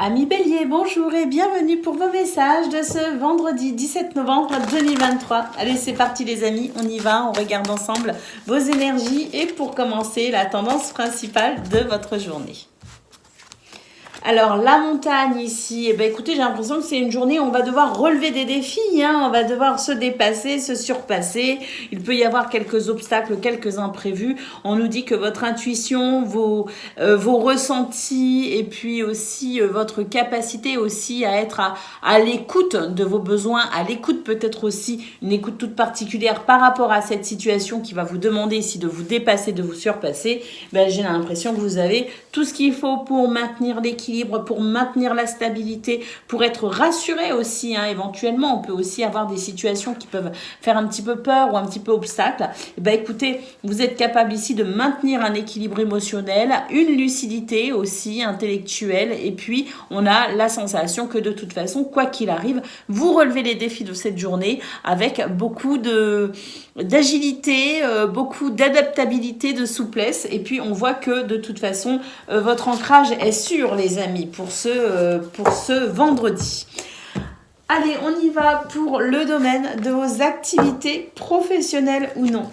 Amis Bélier, bonjour et bienvenue pour vos messages de ce vendredi 17 novembre 2023. Allez, c'est parti les amis, on y va, on regarde ensemble vos énergies et pour commencer, la tendance principale de votre journée. Alors, la montagne ici, eh ben, écoutez, j'ai l'impression que c'est une journée où on va devoir relever des défis, on va devoir se dépasser, se surpasser. Il peut y avoir quelques obstacles, quelques imprévus. On nous dit que votre intuition, vos ressentis et puis aussi votre capacité aussi à être à l'écoute de vos besoins, à l'écoute peut-être aussi, une écoute toute particulière par rapport à cette situation qui va vous demander ici de vous dépasser, de vous surpasser. Ben, j'ai l'impression que vous avez tout ce qu'il faut pour maintenir l'équilibre, pour maintenir la stabilité, pour être rassuré aussi, éventuellement. On peut aussi avoir des situations qui peuvent faire un petit peu peur ou un petit peu obstacle. Et ben, écoutez, vous êtes capable ici de maintenir un équilibre émotionnel, une lucidité aussi intellectuelle, et puis on a la sensation que de toute façon, quoi qu'il arrive, vous relevez les défis de cette journée avec beaucoup d'agilité, beaucoup d'adaptabilité, de souplesse, et puis on voit que de toute façon, votre ancrage est sûr, les amis, pour ce vendredi. Allez, on y va pour le domaine de vos activités professionnelles ou non.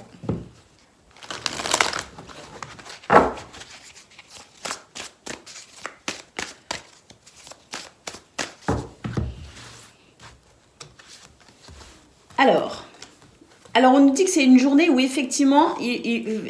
Alors, on nous dit que c'est une journée où effectivement,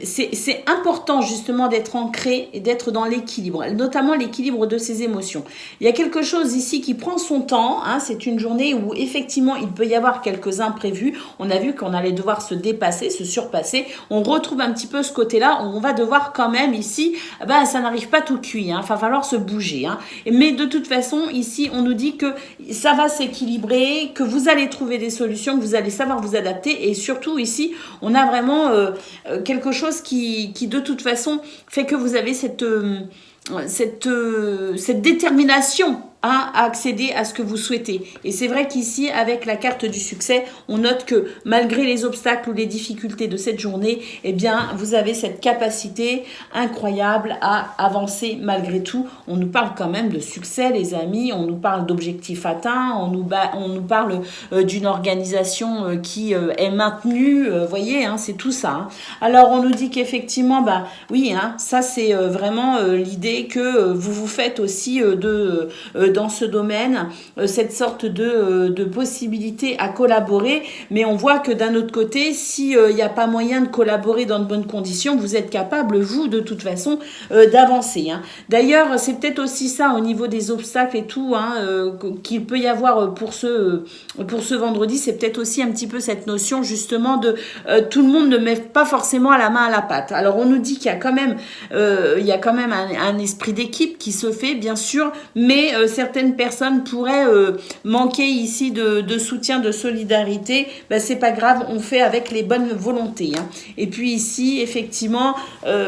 c'est important justement d'être ancré et d'être dans l'équilibre, notamment l'équilibre de ses émotions. Il y a quelque chose ici qui prend son temps, c'est une journée où effectivement, il peut y avoir quelques imprévus. On a vu qu'on allait devoir se dépasser, se surpasser. On retrouve un petit peu ce côté-là, on va devoir quand même ici, ça n'arrive pas tout cuit, il va falloir se bouger. Mais de toute façon, ici, on nous dit que ça va s'équilibrer, que vous allez trouver des solutions, que vous allez savoir vous adapter et surtout ici, on a vraiment quelque chose qui de toute façon fait que vous avez cette détermination à accéder à ce que vous souhaitez. Et c'est vrai qu'ici, avec la carte du succès, on note que malgré les obstacles ou les difficultés de cette journée, eh bien, vous avez cette capacité incroyable à avancer malgré tout. On nous parle quand même de succès, les amis, on nous parle d'objectifs atteints, on nous parle d'une organisation qui est maintenue, voyez, c'est tout ça. Alors, on nous dit qu'effectivement, oui, ça c'est vraiment l'idée que vous vous faites aussi dans ce domaine, cette sorte de possibilité à collaborer, mais on voit que d'un autre côté, s'il n'y a pas moyen de collaborer dans de bonnes conditions, vous êtes capable, vous, de toute façon, d'avancer. D'ailleurs, c'est peut-être aussi ça au niveau des obstacles et tout, qu'il peut y avoir pour ce vendredi, c'est peut-être aussi un petit peu cette notion justement de tout le monde ne met pas forcément la main à la pâte. Alors on nous dit qu'il y a quand même, un esprit d'équipe qui se fait, bien sûr, mais certaines personnes pourraient manquer ici de soutien, de solidarité. C'est pas grave, on fait avec les bonnes volontés. Et puis ici, effectivement,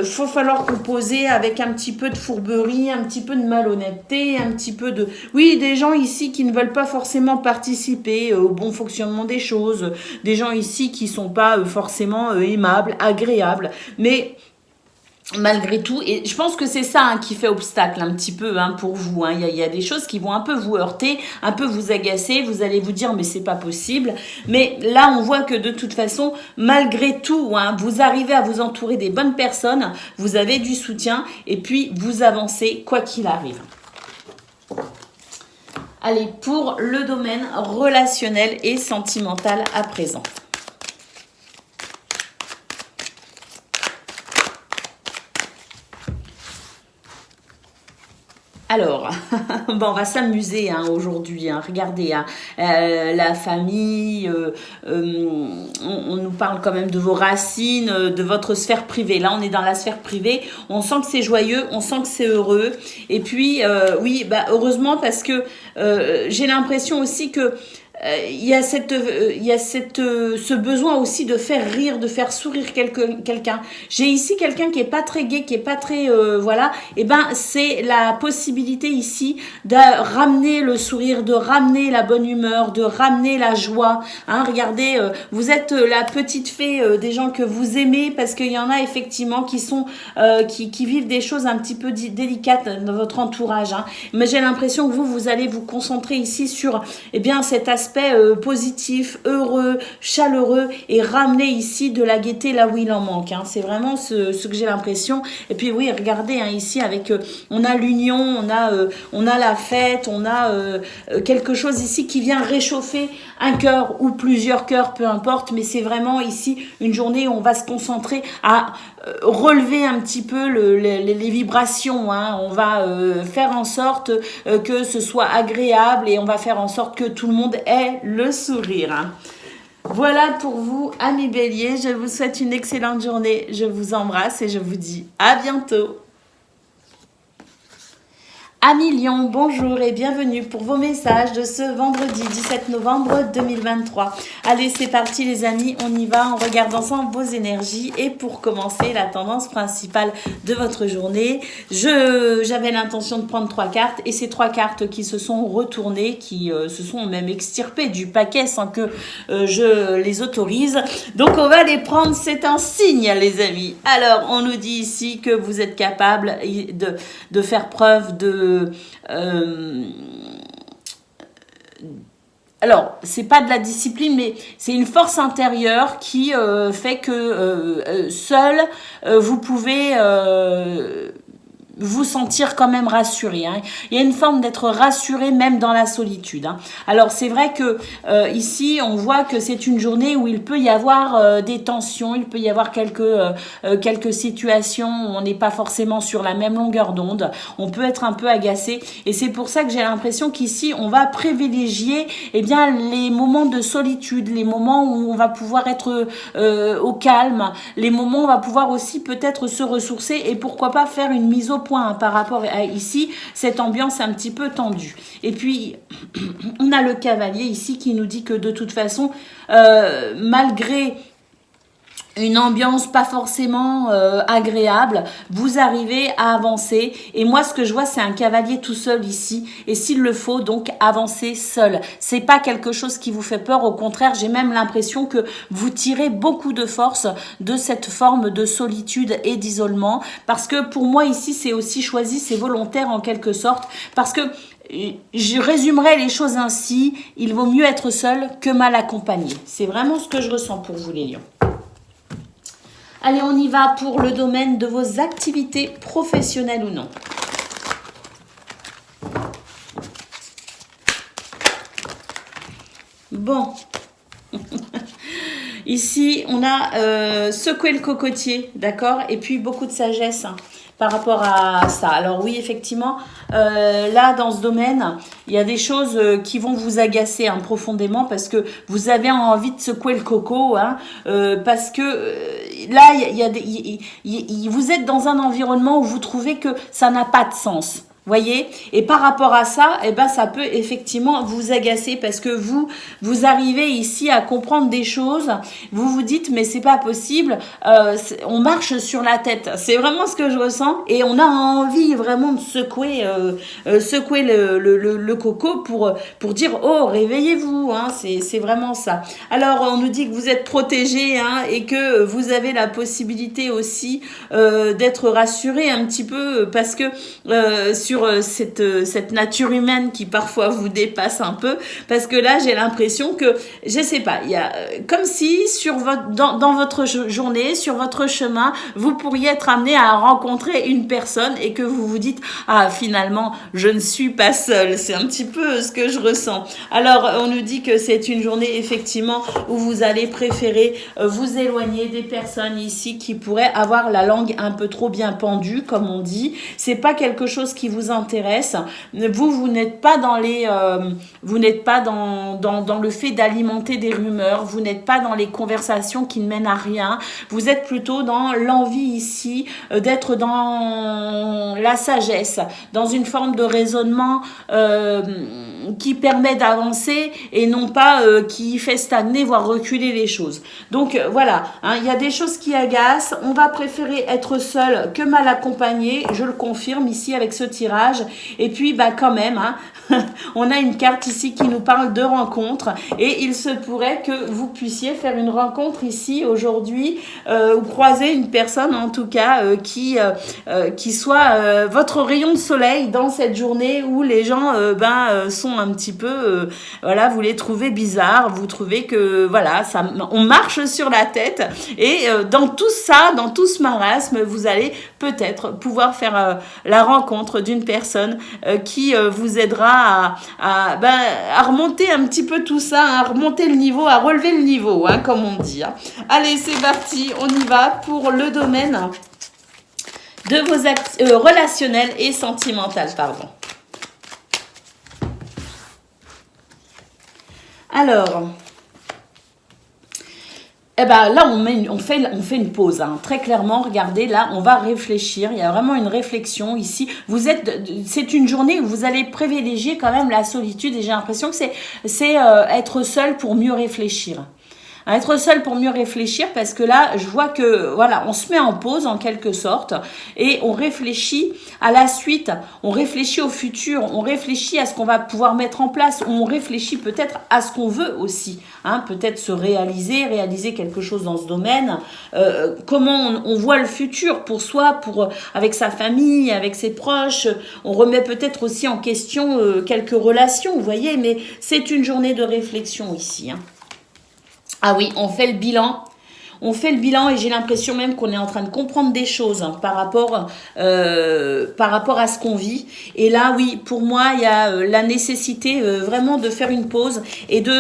faut falloir composer avec un petit peu de fourberie, un petit peu de malhonnêteté, un petit peu de... Oui, des gens ici qui ne veulent pas forcément participer au bon fonctionnement des choses, des gens ici qui sont pas forcément aimables, agréables, mais... Malgré tout, et je pense que c'est ça qui fait obstacle un petit peu pour vous. Il y a des choses qui vont un peu vous heurter, un peu vous agacer, vous allez vous dire mais c'est pas possible. Mais là on voit que de toute façon, malgré tout, vous arrivez à vous entourer des bonnes personnes, vous avez du soutien et puis vous avancez quoi qu'il arrive. Allez, pour le domaine relationnel et sentimental à présent. Alors, on va s'amuser aujourd'hui. Regardez, la famille, on nous parle quand même de vos racines, de votre sphère privée. Là, on est dans la sphère privée. On sent que c'est joyeux, on sent que c'est heureux. Et puis, oui, heureusement parce que j'ai l'impression aussi que ce besoin aussi de faire rire, de faire sourire quelqu'un. J'ai ici quelqu'un qui est pas très gai, qui est pas très voilà. Et ben c'est la possibilité ici de ramener le sourire, de ramener la bonne humeur, de ramener la joie. Hein, regardez, vous êtes la petite fée des gens que vous aimez, parce qu'il y en a effectivement qui sont qui vivent des choses un petit peu délicates dans votre entourage. Hein. Mais j'ai l'impression que vous allez vous concentrer ici sur cet aspect positif, heureux, chaleureux, et ramener ici de la gaieté là où il en manque. Hein. C'est vraiment ce que j'ai l'impression. Et puis oui, regardez hein, ici avec on a l'union, on a la fête, on a quelque chose ici qui vient réchauffer un cœur ou plusieurs cœurs, peu importe. Mais c'est vraiment ici une journée où on va se concentrer à relever un petit peu les vibrations. Hein. On va faire en sorte que ce soit agréable, et on va faire en sorte que tout le monde ait le sourire. Hein. Voilà pour vous, amis Bélier. Je vous souhaite une excellente journée. Je vous embrasse et je vous dis à bientôt. Amis Lion, bonjour et bienvenue pour vos messages de ce vendredi 17 novembre 2023. Allez, c'est parti les amis, on y va, on regarde ensemble vos énergies. Et pour commencer, la tendance principale de votre journée, j'avais l'intention de prendre 3 cartes, et ces 3 cartes qui se sont retournées, qui se sont même extirpées du paquet sans que je les autorise. Donc on va les prendre, c'est un signe les amis. Alors, on nous dit ici que vous êtes capable de faire preuve alors, c'est pas de la discipline, mais c'est une force intérieure qui fait que seul, vous pouvez vous sentir quand même rassuré. Hein. Il y a une forme d'être rassuré même dans la solitude. Hein. Alors c'est vrai que ici on voit que c'est une journée où il peut y avoir des tensions, il peut y avoir quelques situations où on n'est pas forcément sur la même longueur d'onde, on peut être un peu agacé, et c'est pour ça que j'ai l'impression qu'ici on va privilégier les moments de solitude, les moments où on va pouvoir être au calme, les moments où on va pouvoir aussi peut-être se ressourcer, et pourquoi pas faire une mise au point hein, par rapport à ici, cette ambiance un petit peu tendue. Et puis, on a le cavalier ici qui nous dit que de toute façon, malgré une ambiance pas forcément agréable, vous arrivez à avancer. Et moi, ce que je vois, c'est un cavalier tout seul ici. Et s'il le faut, donc, avancer seul. C'est pas quelque chose qui vous fait peur. Au contraire, j'ai même l'impression que vous tirez beaucoup de force de cette forme de solitude et d'isolement. Parce que pour moi, ici, c'est aussi choisi, c'est volontaire en quelque sorte. Parce que je résumerai les choses ainsi. Il vaut mieux être seul que mal accompagné. C'est vraiment ce que je ressens pour vous, les lions. Allez, on y va pour le domaine de vos activités professionnelles ou non. Bon. Ici, on a secoué le cocotier, d'accord? Et puis, beaucoup de sagesse hein, par rapport à ça. Alors oui, effectivement, là, dans ce domaine, il y a des choses qui vont vous agacer hein, profondément, parce que vous avez envie de secouer le coco, hein, parce que là, vous êtes dans un environnement où vous trouvez que ça n'a pas de sens. Voyez, et par rapport à ça, ça peut effectivement vous agacer, parce que vous arrivez ici à comprendre des choses, vous vous dites mais c'est pas possible, on marche sur la tête, c'est vraiment ce que je ressens, et on a envie vraiment de secouer le coco pour dire oh réveillez-vous, hein, c'est vraiment ça. Alors on nous dit que vous êtes protégé hein, et que vous avez la possibilité aussi d'être rassuré un petit peu, parce que sur cette nature humaine qui parfois vous dépasse un peu, parce que là j'ai l'impression que je sais pas, il y a comme si dans votre journée, sur votre chemin, vous pourriez être amené à rencontrer une personne et que vous vous dites ah finalement je ne suis pas seule. C'est un petit peu ce que je ressens. Alors on nous dit que c'est une journée effectivement où vous allez préférer vous éloigner des personnes ici qui pourraient avoir la langue un peu trop bien pendue, comme on dit. C'est pas quelque chose qui vous vous intéresse. Vous n'êtes pas dans les, vous n'êtes pas dans le fait d'alimenter des rumeurs. Vous n'êtes pas dans les conversations qui ne mènent à rien. Vous êtes plutôt dans l'envie ici d'être dans la sagesse, dans une forme de raisonnement qui permet d'avancer et non pas qui fait stagner, voire reculer les choses. Donc voilà, hein, il y a des choses qui agacent. On va préférer être seul que mal accompagné. Je le confirme ici avec ce tirage. Et puis bah quand même, hein, on a une carte ici qui nous parle de rencontre et il se pourrait que vous puissiez faire une rencontre ici aujourd'hui ou croiser une personne en tout cas qui soit votre rayon de soleil dans cette journée où les gens sont un petit peu voilà, vous les trouvez bizarres, vous trouvez que voilà, ça, on marche sur la tête et dans tout ça, dans tout ce marasme, vous allez peut-être pouvoir faire la rencontre d'une personne qui vous aidera à remonter un petit peu tout ça, à remonter le niveau, à relever le niveau, hein, comme on dit. Hein. Allez, c'est parti, on y va pour le domaine de vos relationnels et sentimentales, pardon. Alors, eh ben là, on fait une pause. Hein. Très clairement, regardez, là, on va réfléchir. Il y a vraiment une réflexion ici. C'est une journée où vous allez privilégier quand même la solitude et j'ai l'impression que c'est être seul pour mieux réfléchir. Être seul pour mieux réfléchir parce que là, je vois que voilà, on se met en pause en quelque sorte et on réfléchit à la suite, on réfléchit au futur, on réfléchit à ce qu'on va pouvoir mettre en place, on réfléchit peut-être à ce qu'on veut aussi, hein, peut-être se réaliser quelque chose dans ce domaine, comment on voit le futur pour soi, avec sa famille, avec ses proches, on remet peut-être aussi en question quelques relations, vous voyez, mais c'est une journée de réflexion ici, hein. Ah oui, on fait le bilan. On fait le bilan et j'ai l'impression même qu'on est en train de comprendre des choses hein, par rapport à ce qu'on vit. Et là, oui, pour moi, il y a la nécessité vraiment de faire une pause et de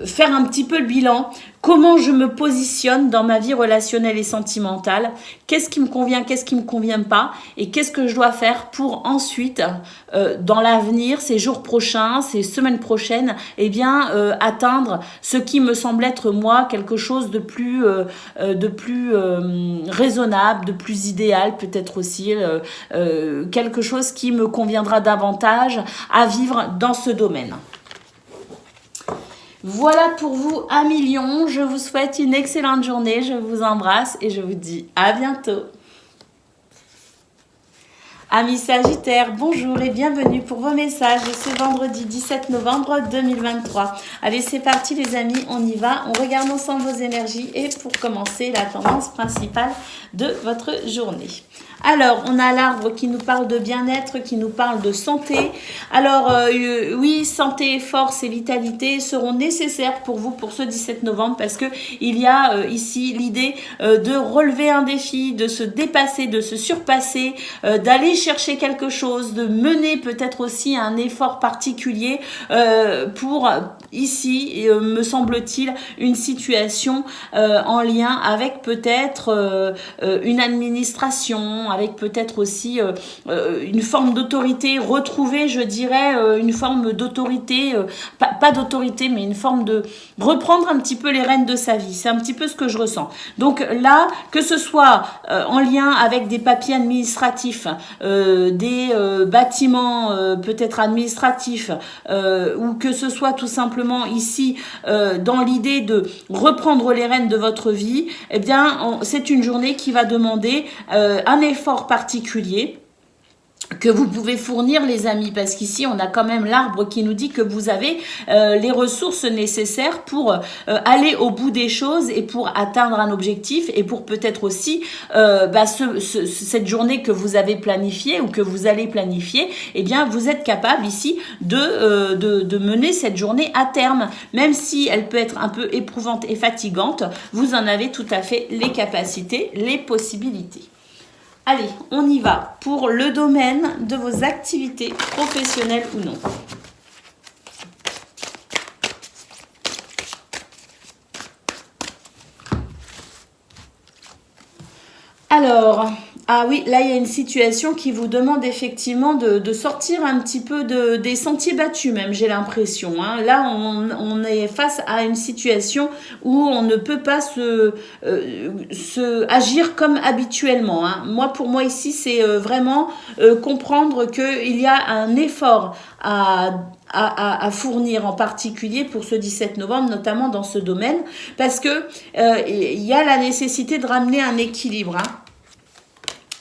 faire un petit peu le bilan. Comment je me positionne dans ma vie relationnelle et sentimentale? Qu'est-ce qui me convient, qu'est-ce qui me convient pas? Et qu'est-ce que je dois faire pour ensuite, dans l'avenir, ces jours prochains, ces semaines prochaines, eh bien, atteindre ce qui me semble être, moi, quelque chose de plus raisonnable, de plus idéal, peut-être aussi, quelque chose qui me conviendra davantage à vivre dans ce domaine. Voilà pour vous 1 million. Je vous souhaite une excellente journée. Je vous embrasse et je vous dis à bientôt. Amis Sagittaires, bonjour et bienvenue pour vos messages ce vendredi 17 novembre 2023. Allez, c'est parti les amis, on y va. On regarde ensemble vos énergies et pour commencer, la tendance principale de votre journée. Alors, on a l'arbre qui nous parle de bien-être, qui nous parle de santé. Alors, oui, santé, force et vitalité seront nécessaires pour vous pour ce 17 novembre parce que il y a ici l'idée de relever un défi, de se dépasser, de se surpasser, d'aller chercher quelque chose, de mener peut-être aussi un effort particulier pour ici, me semble-t-il, une situation en lien avec peut-être une administration, avec peut-être aussi une forme d'autorité, retrouver, je dirais, une forme d'autorité, pas d'autorité, mais une forme de reprendre un petit peu les rênes de sa vie. C'est un petit peu ce que je ressens. Donc là, que ce soit en lien avec des papiers administratifs, des bâtiments peut-être administratifs, ou que ce soit tout simplement ici dans l'idée de reprendre les rênes de votre vie, eh bien, c'est une journée qui va demander un effort particulier que vous pouvez fournir les amis parce qu'ici on a quand même l'arbre qui nous dit que vous avez les ressources nécessaires pour aller au bout des choses et pour atteindre un objectif et pour peut-être aussi cette journée que vous avez planifiée ou que vous allez planifier, eh bien vous êtes capable ici de mener cette journée à terme, même si elle peut être un peu éprouvante et fatigante, vous en avez tout à fait les capacités, les possibilités. Allez, on y va pour le domaine de vos activités professionnelles ou non. Alors, Ah oui, là, il y a une situation qui vous demande effectivement de sortir un petit peu des sentiers battus même, j'ai l'impression, hein. Là, on est face à une situation où on ne peut pas agir comme habituellement, hein. Pour moi ici, c'est vraiment comprendre qu'il y a un effort à fournir en particulier pour ce 17 novembre, notamment dans ce domaine, parce que il y a la nécessité de ramener un équilibre, hein.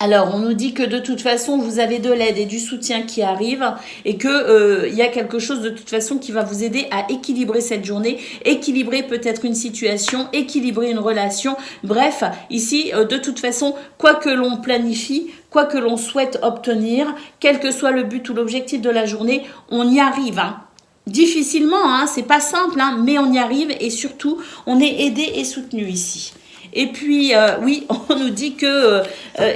Alors, on nous dit que de toute façon, vous avez de l'aide et du soutien qui arrivent et que y a quelque chose de toute façon qui va vous aider à équilibrer cette journée, équilibrer peut-être une situation, équilibrer une relation. Bref, ici, de toute façon, quoi que l'on planifie, quoi que l'on souhaite obtenir, quel que soit le but ou l'objectif de la journée, on y arrive, hein. Difficilement, hein, c'est pas simple, hein, mais on y arrive et surtout, on est aidé et soutenu ici. Et puis, oui, on nous dit que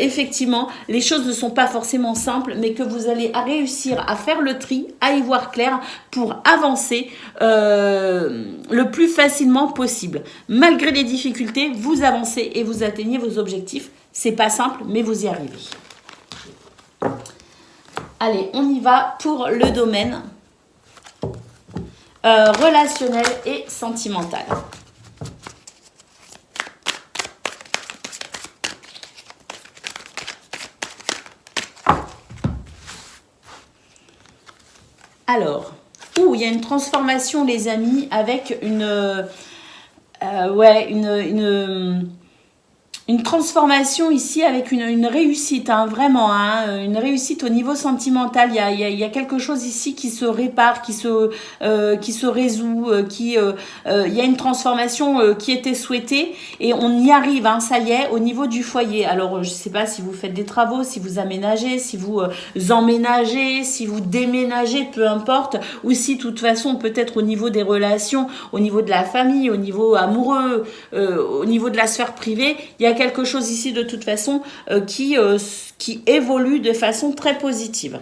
effectivement, les choses ne sont pas forcément simples, mais que vous allez réussir à faire le tri, à y voir clair pour avancer le plus facilement possible. Malgré les difficultés, vous avancez et vous atteignez vos objectifs. C'est pas simple, mais vous y arrivez. Allez, on y va pour le domaine relationnel et sentimental. Alors, il y a une transformation, les amis, avec une transformation ici avec une réussite, hein, vraiment, hein, une réussite au niveau sentimental. Il y a quelque chose ici qui se répare, qui se résout, il y a une transformation qui était souhaitée et on y arrive, hein, ça y est, au niveau du foyer. Alors, je ne sais pas si vous faites des travaux, si vous aménagez, si vous emménagez, si vous déménagez, peu importe, ou si de toute façon, peut-être au niveau des relations, au niveau de la famille, au niveau amoureux, au niveau de la sphère privée, il y a quelque chose ici de toute façon qui évolue de façon très positive.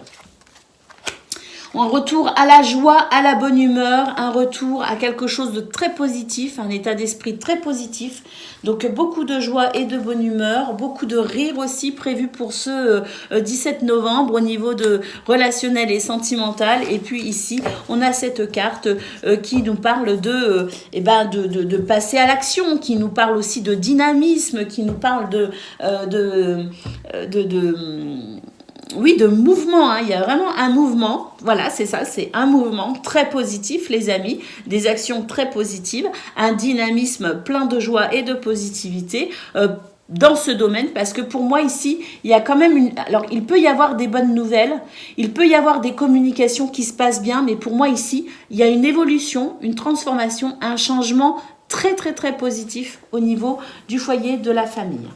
Un retour à la joie, à la bonne humeur, un retour à quelque chose de très positif, un état d'esprit très positif. Donc beaucoup de joie et de bonne humeur, beaucoup de rire aussi prévu pour ce 17 novembre au niveau de relationnel et sentimental. Et puis ici, on a cette carte qui nous parle de passer à l'action, qui nous parle aussi de dynamisme, qui nous parle de mouvement, hein. Il y a vraiment un mouvement, voilà, c'est ça, c'est un mouvement très positif, les amis, des actions très positives, un dynamisme plein de joie et de positivité dans ce domaine, parce que pour moi ici, il y a quand même alors il peut y avoir des bonnes nouvelles, il peut y avoir des communications qui se passent bien, mais pour moi ici, il y a une évolution, une transformation, un changement très très très positif au niveau du foyer, de la famille.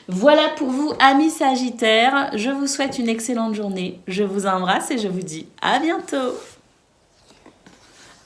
Voilà pour vous, amis Sagittaires. Je vous souhaite une excellente journée. Je vous embrasse et je vous dis à bientôt.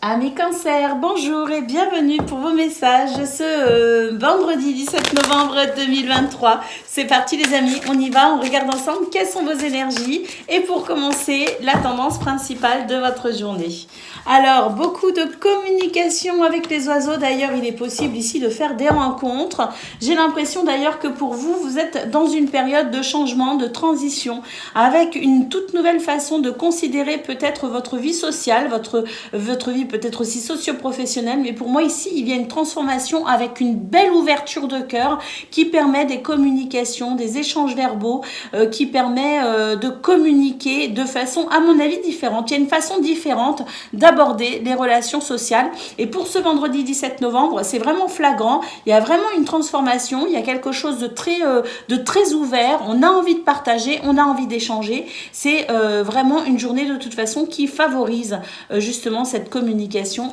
Amis Cancer, bonjour et bienvenue pour vos messages ce vendredi 17 novembre 2023. C'est parti les amis, on y va, on regarde ensemble quelles sont vos énergies et pour commencer, la tendance principale de votre journée. Alors, beaucoup de communication avec les oiseaux. D'ailleurs, il est possible ici de faire des rencontres. J'ai l'impression d'ailleurs que pour vous, vous êtes dans une période de changement, de transition, avec une toute nouvelle façon de considérer peut-être votre vie sociale, votre vie peut-être aussi socio-professionnelle. Mais pour moi, ici, il y a une transformation avec une belle ouverture de cœur qui permet des communications, des échanges verbaux, qui permet de communiquer de façon, à mon avis, différente. Il y a une façon différente d'aborder les relations sociales. Et pour ce vendredi 17 novembre, c'est vraiment flagrant. Il y a vraiment une transformation. Il y a quelque chose de très ouvert. On a envie de partager, on a envie d'échanger. C'est vraiment une journée de toute façon qui favorise justement cette communication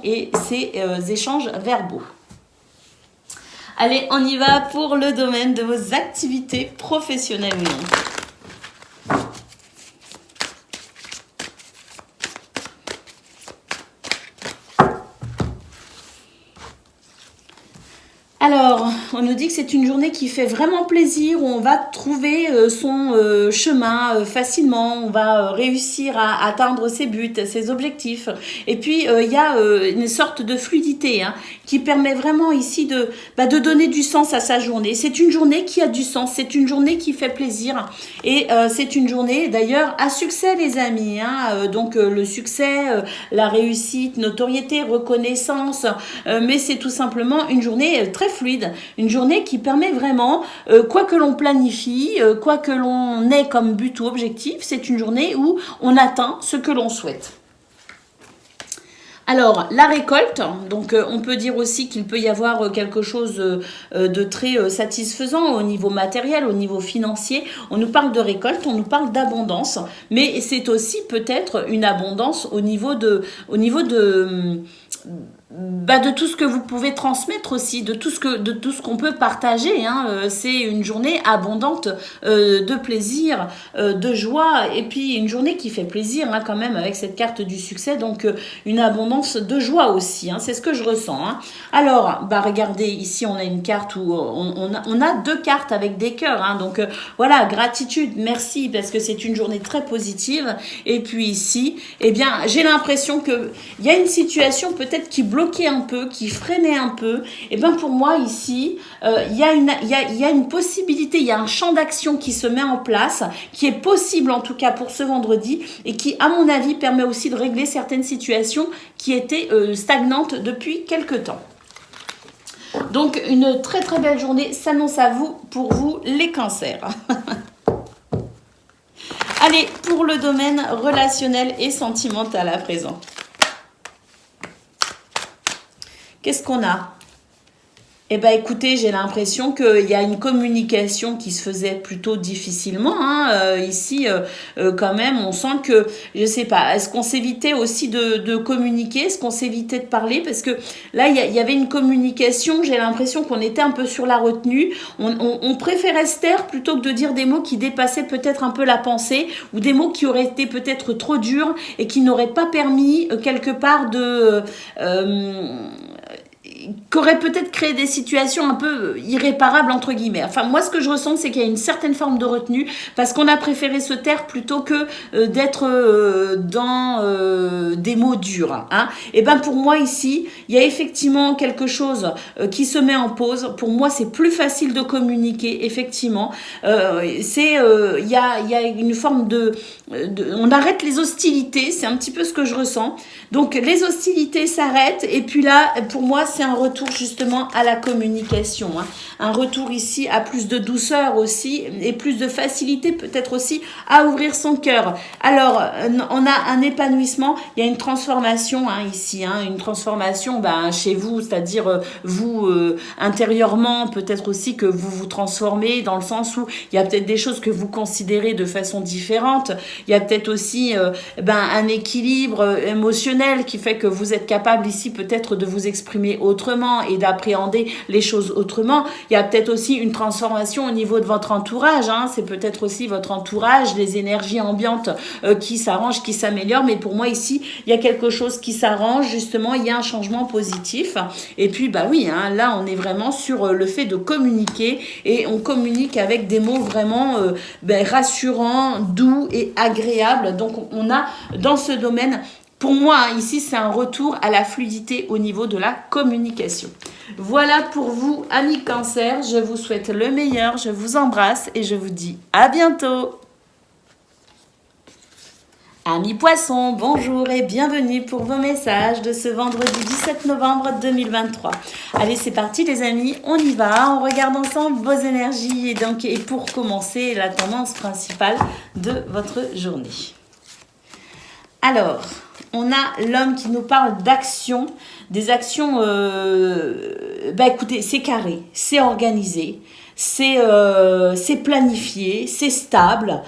et ces échanges verbaux. Allez, on y va pour le domaine de vos activités professionnelles ou non. Alors, on nous dit que c'est une journée qui fait vraiment plaisir, où on va trouver son chemin facilement, on va réussir à atteindre ses buts, ses objectifs. Et puis, il y a une sorte de fluidité hein, qui permet vraiment ici de donner du sens à sa journée. C'est une journée qui a du sens, c'est une journée qui fait plaisir. Et c'est une journée, d'ailleurs, à succès, les amis. Hein, donc, le succès, la réussite, notoriété, reconnaissance, mais c'est tout simplement une journée très fluide, une journée qui permet vraiment, quoi que l'on planifie, quoi que l'on ait comme but ou objectif, c'est une journée où on atteint ce que l'on souhaite. Alors, la récolte, donc on peut dire aussi qu'il peut y avoir quelque chose de très satisfaisant au niveau matériel, au niveau financier. On nous parle de récolte, on nous parle d'abondance, mais c'est aussi peut-être une abondance au niveau de tout ce que vous pouvez transmettre aussi, de tout ce qu'on peut partager. Hein. C'est une journée abondante de plaisir, de joie, et puis une journée qui fait plaisir hein, quand même avec cette carte du succès, donc une abondance de joie aussi. Hein. C'est ce que je ressens. Hein. Alors, regardez, ici on a une carte où on a deux cartes avec des cœurs. Hein. Donc voilà, gratitude, merci, parce que c'est une journée très positive. Et puis ici, eh bien, j'ai l'impression qu'il y a une situation peut-être qui bloquait un peu, qui freinait un peu, et bien pour moi ici, il y a une possibilité, il y a un champ d'action qui se met en place, qui est possible en tout cas pour ce vendredi, et qui à mon avis permet aussi de régler certaines situations qui étaient stagnantes depuis quelques temps. Donc une très très belle journée s'annonce à vous, pour vous les cancers. Allez, pour le domaine relationnel et sentimental à présent. Qu'est-ce qu'on a? Eh bien, écoutez, j'ai l'impression qu'il y a une communication qui se faisait plutôt difficilement. Hein. Ici, quand même, on sent que, je sais pas, est-ce qu'on s'évitait aussi de communiquer? Est-ce qu'on s'évitait de parler? Parce que là, il y avait une communication, j'ai l'impression qu'on était un peu sur la retenue. On préférait se taire plutôt que de dire des mots qui dépassaient peut-être un peu la pensée, ou des mots qui auraient été peut-être trop durs et qui n'auraient pas permis, quelque part, qu'aurait peut-être créé des situations un peu irréparables entre guillemets. Enfin, moi, ce que je ressens, c'est qu'il y a une certaine forme de retenue parce qu'on a préféré se taire plutôt que d'être dans des mots durs. Hein. Et ben pour moi ici, il y a effectivement quelque chose qui se met en pause. Pour moi, c'est plus facile de communiquer. Effectivement, il y a une forme on arrête les hostilités. C'est un petit peu ce que je ressens. Donc les hostilités s'arrêtent et puis là, pour moi, c'est un retour justement à la communication. Hein. Un retour ici à plus de douceur aussi et plus de facilité peut-être aussi à ouvrir son cœur. Alors, on a un épanouissement, il y a une transformation hein, ici, hein, une transformation chez vous, c'est-à-dire vous intérieurement, peut-être aussi que vous vous transformez dans le sens où il y a peut-être des choses que vous considérez de façon différente. Il y a peut-être aussi un équilibre émotionnel qui fait que vous êtes capable ici peut-être de vous exprimer autrement et d'appréhender les choses autrement. Il y a peut-être aussi une transformation au niveau de votre entourage. Hein. C'est peut-être aussi votre entourage, les énergies ambiantes qui s'arrangent, qui s'améliorent. Mais pour moi ici, il y a quelque chose qui s'arrange. Justement, il y a un changement positif. Et puis, oui, hein, là, on est vraiment sur le fait de communiquer. Et on communique avec des mots vraiment rassurants, doux et agréables. Donc, on a dans ce domaine... Pour moi, ici, c'est un retour à la fluidité au niveau de la communication. Voilà pour vous, amis Cancer. Je vous souhaite le meilleur, je vous embrasse et je vous dis à bientôt. Amis Poissons, bonjour et bienvenue pour vos messages de ce vendredi 17 novembre 2023. Allez, c'est parti les amis, on y va, on regarde ensemble vos énergies et pour commencer, la tendance principale de votre journée. Alors... On a l'homme qui nous parle d'actions, des actions, écoutez, c'est carré, c'est organisé, c'est planifié, c'est stable.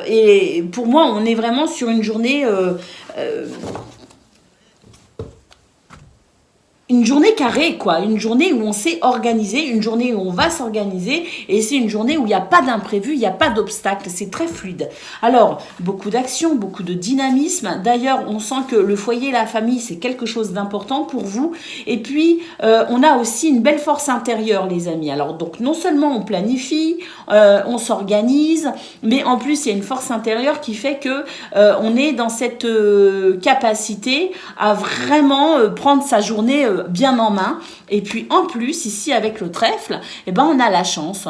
Et pour moi, on est vraiment sur une journée une journée carrée, quoi. Une journée où on s'est organisé, une journée où on va s'organiser. Et c'est une journée où il n'y a pas d'imprévu, il n'y a pas d'obstacle. C'est très fluide. Alors, beaucoup d'action, beaucoup de dynamisme. D'ailleurs, on sent que le foyer et la famille, c'est quelque chose d'important pour vous. Et puis, on a aussi une belle force intérieure, les amis. Alors, donc, non seulement on planifie, on s'organise, mais en plus, il y a une force intérieure qui fait que on est dans cette capacité à vraiment prendre sa journée bien en main. Et puis en plus, ici avec le trèfle, eh ben, on a la chance,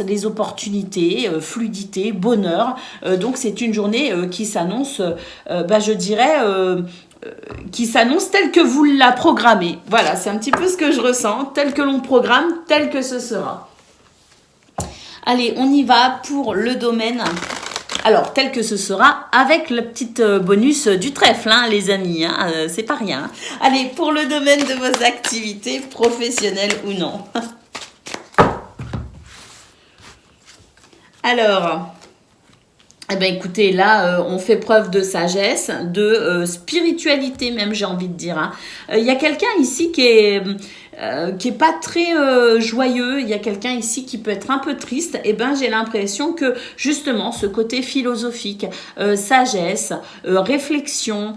les opportunités, fluidité, bonheur. Donc c'est une journée qui s'annonce, je dirais, qui s'annonce telle que vous la programmez. Voilà, c'est un petit peu ce que je ressens, tel que l'on programme, tel que ce sera. Allez, on y va pour le domaine. Alors, tel que ce sera, avec le petit bonus du trèfle, hein, les amis, hein, c'est pas rien. Hein. Allez, pour le domaine de vos activités, professionnelles ou non. Alors, eh ben, écoutez, là, on fait preuve de sagesse, de spiritualité même, j'ai envie de dire. Hein. Y a quelqu'un ici qui est pas très joyeux, il y a quelqu'un ici qui peut être un peu triste, et ben j'ai l'impression que justement ce côté philosophique, sagesse, réflexion,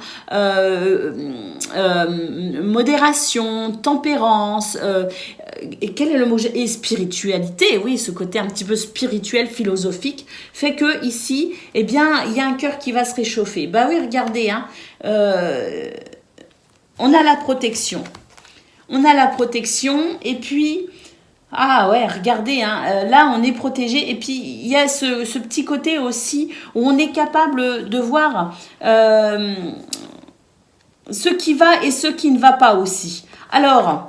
modération, tempérance, et quel est le mot, et spiritualité, oui, ce côté un petit peu spirituel, philosophique, fait que ici, eh bien, il y a un cœur qui va se réchauffer. Bah oui, regardez, hein, on a la protection. On a la protection et puis, ah ouais, regardez, hein, là on est protégé et puis il y a ce petit côté aussi où on est capable de voir ce qui va et ce qui ne va pas aussi. Alors,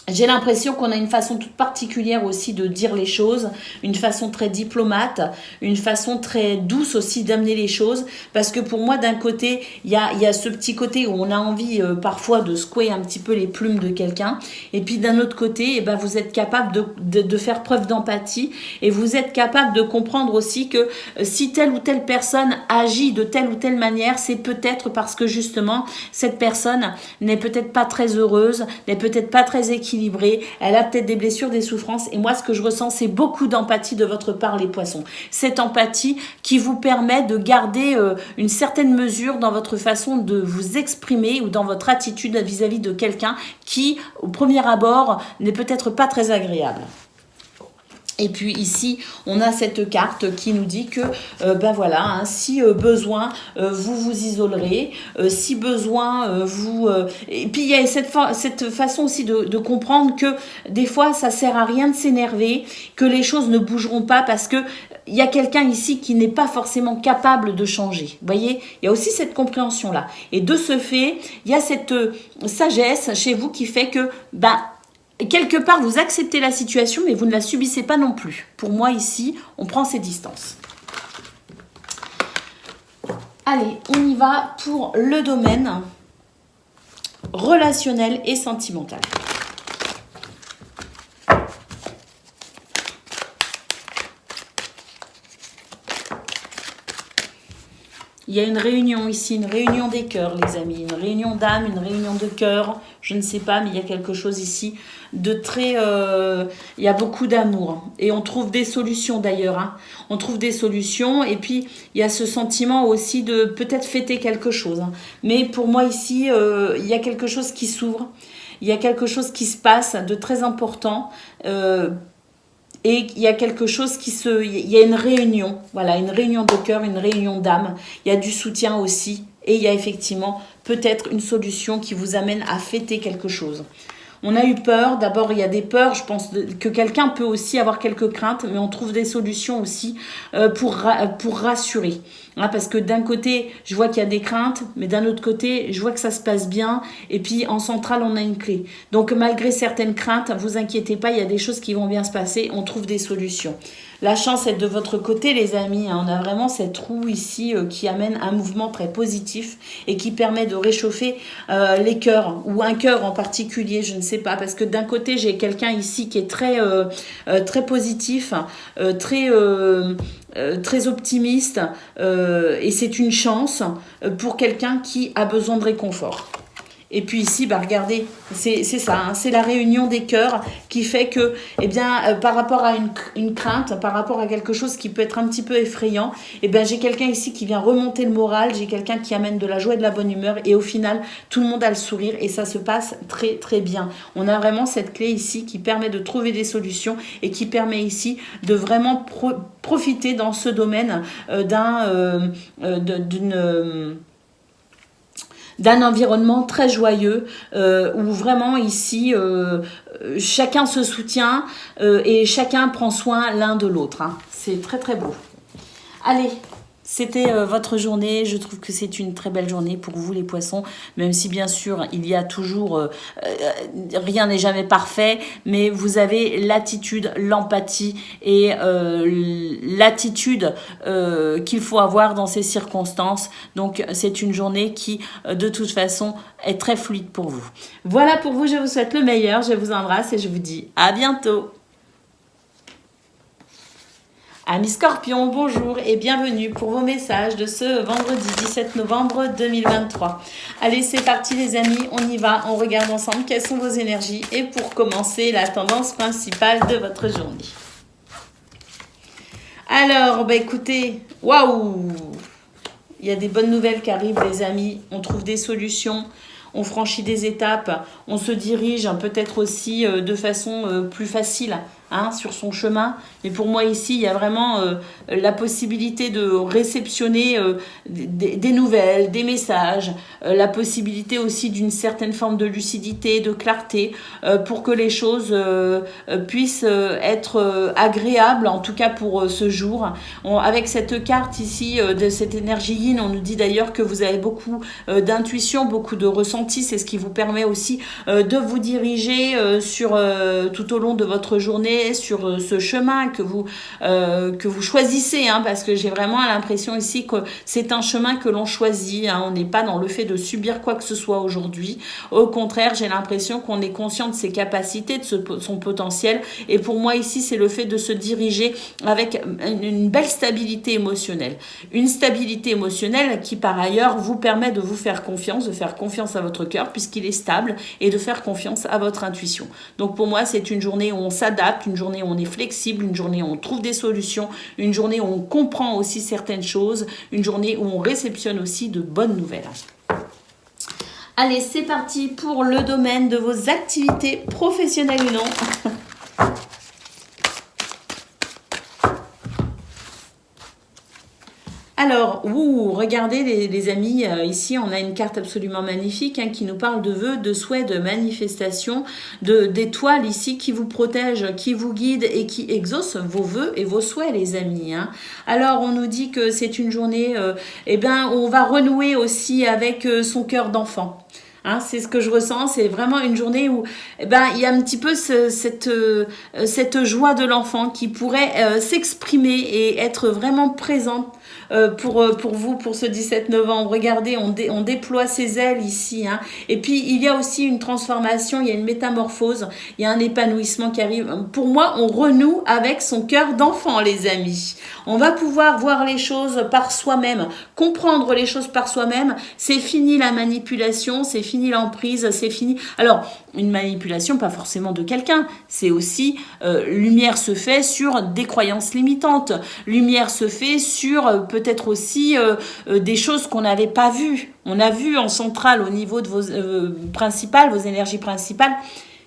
j'ai l'impression qu'on a une façon toute particulière aussi de dire les choses, une façon très diplomate, une façon très douce aussi d'amener les choses, parce que pour moi, d'un côté, il y a ce petit côté où on a envie parfois de secouer un petit peu les plumes de quelqu'un, et puis d'un autre côté, eh ben, vous êtes capable de faire preuve d'empathie, et vous êtes capable de comprendre aussi que si telle ou telle personne agit de telle ou telle manière, c'est peut-être parce que justement, cette personne n'est peut-être pas très heureuse, n'est peut-être pas très équilibrée, elle a peut-être des blessures, des souffrances, et moi ce que je ressens c'est beaucoup d'empathie de votre part, les poissons. Cette empathie qui vous permet de garder une certaine mesure dans votre façon de vous exprimer ou dans votre attitude vis-à-vis de quelqu'un qui au premier abord n'est peut-être pas très agréable. Et puis ici, on a cette carte qui nous dit que, voilà, hein, si besoin, vous vous isolerez, si besoin, vous... Et puis il y a cette façon aussi de comprendre que des fois, ça sert à rien de s'énerver, que les choses ne bougeront pas parce que il y a quelqu'un ici qui n'est pas forcément capable de changer. Vous voyez, il y a aussi cette compréhension-là. Et de ce fait, il y a cette sagesse chez vous qui fait que, quelque part, vous acceptez la situation, mais vous ne la subissez pas non plus. Pour moi, ici, on prend ses distances. Allez, on y va pour le domaine relationnel et sentimental. Il y a une réunion ici, une réunion des cœurs, les amis, une réunion d'âme, une réunion de cœur, je ne sais pas, mais il y a quelque chose ici de très... il y a beaucoup d'amour. Et on trouve des solutions d'ailleurs. Hein. On trouve des solutions et puis il y a ce sentiment aussi de peut-être fêter quelque chose. Hein. Mais pour moi ici, il y a quelque chose qui s'ouvre. Il y a quelque chose qui se passe de très important. Et il y a quelque chose il y a une réunion, voilà, une réunion de cœur, une réunion d'âme. Il y a du soutien aussi. Et il y a effectivement peut-être une solution qui vous amène à fêter quelque chose. On a eu peur, d'abord il y a des peurs, je pense que quelqu'un peut aussi avoir quelques craintes, mais on trouve des solutions aussi pour rassurer. Hein, parce que d'un côté, je vois qu'il y a des craintes, mais d'un autre côté, je vois que ça se passe bien, et puis en centrale, on a une clé. Donc malgré certaines craintes, vous inquiétez pas, il y a des choses qui vont bien se passer, on trouve des solutions. La chance est de votre côté, les amis. On a vraiment cette roue ici qui amène un mouvement très positif et qui permet de réchauffer les cœurs, ou un cœur en particulier, je ne sais pas. Parce que d'un côté, j'ai quelqu'un ici qui est très positif, très optimiste. Et c'est une chance pour quelqu'un qui a besoin de réconfort. Et puis ici, bah regardez, c'est ça, hein, c'est la réunion des cœurs qui fait que, eh bien, par rapport à une crainte, par rapport à quelque chose qui peut être un petit peu effrayant, eh bien, j'ai quelqu'un ici qui vient remonter le moral, j'ai quelqu'un qui amène de la joie et de la bonne humeur, et au final, tout le monde a le sourire et ça se passe très très bien. On a vraiment cette clé ici qui permet de trouver des solutions et qui permet ici de vraiment profiter dans ce domaine d'un environnement très joyeux où vraiment ici chacun se soutient et chacun prend soin l'un de l'autre. Hein. C'est très très beau. Allez, c'était votre journée. Je trouve que c'est une très belle journée pour vous les poissons, même si bien sûr il y a toujours rien n'est jamais parfait, mais vous avez l'attitude, l'empathie et l'attitude qu'il faut avoir dans ces circonstances. Donc c'est une journée qui de toute façon est très fluide pour vous. Voilà pour vous, je vous souhaite le meilleur, je vous embrasse et je vous dis à bientôt. Amis Scorpions, bonjour et bienvenue pour vos messages de ce vendredi 17 novembre 2023. Allez, c'est parti les amis, on y va, on regarde ensemble quelles sont vos énergies et pour commencer, la tendance principale de votre journée. Alors, bah écoutez, waouh, il y a des bonnes nouvelles qui arrivent les amis, on trouve des solutions. On franchit des étapes, on se dirige peut-être aussi de façon plus facile sur son chemin. Mais pour moi ici, il y a vraiment la possibilité de réceptionner des nouvelles, des messages, la possibilité aussi d'une certaine forme de lucidité, de clarté, pour que les choses puissent être agréables, en tout cas pour ce jour. Avec cette carte ici, de cette énergie yin, on nous dit d'ailleurs que vous avez beaucoup d'intuition, beaucoup de ressenti. C'est ce qui vous permet aussi de vous diriger tout au long de votre journée sur ce chemin que vous choisissez, parce que j'ai vraiment l'impression ici que c'est un chemin que l'on choisit. On n'est pas dans le fait de subir quoi que ce soit aujourd'hui. Au contraire, j'ai l'impression qu'on est conscient de ses capacités, de son potentiel. Et pour moi ici, c'est le fait de se diriger avec une belle stabilité émotionnelle. Une stabilité émotionnelle qui par ailleurs vous permet de vous faire confiance, de faire confiance à votre cœur puisqu'il est stable et de faire confiance à votre intuition. Donc pour moi, c'est une journée où on s'adapte, une journée où on est flexible, une journée où on trouve des solutions, une journée où on comprend aussi certaines choses, une journée où on réceptionne aussi de bonnes nouvelles. Allez, c'est parti pour le domaine de vos activités professionnelles ou non. Alors, regardez les amis, ici on a une carte absolument magnifique qui nous parle de vœux, de souhaits, de manifestations, d'étoiles ici qui vous protègent, qui vous guident et qui exaucent vos vœux et vos souhaits les amis. Alors on nous dit que c'est une journée où on va renouer aussi avec son cœur d'enfant. C'est ce que je ressens, c'est vraiment une journée où il y a un petit peu cette joie de l'enfant qui pourrait s'exprimer et être vraiment présente pour vous, pour ce 17 novembre. Regardez, on déploie ses ailes ici. Et puis, il y a aussi une transformation, il y a une métamorphose, il y a un épanouissement qui arrive. Pour moi, on renoue avec son cœur d'enfant, les amis. On va pouvoir voir les choses par soi-même, comprendre les choses par soi-même. C'est fini la manipulation, c'est fini l'emprise, c'est fini... Alors, une manipulation, pas forcément de quelqu'un, c'est aussi... lumière se fait sur des croyances limitantes. Lumière se fait sur peut-être aussi des choses qu'on n'avait pas vues. On a vu en centrale au niveau de vos vos énergies principales,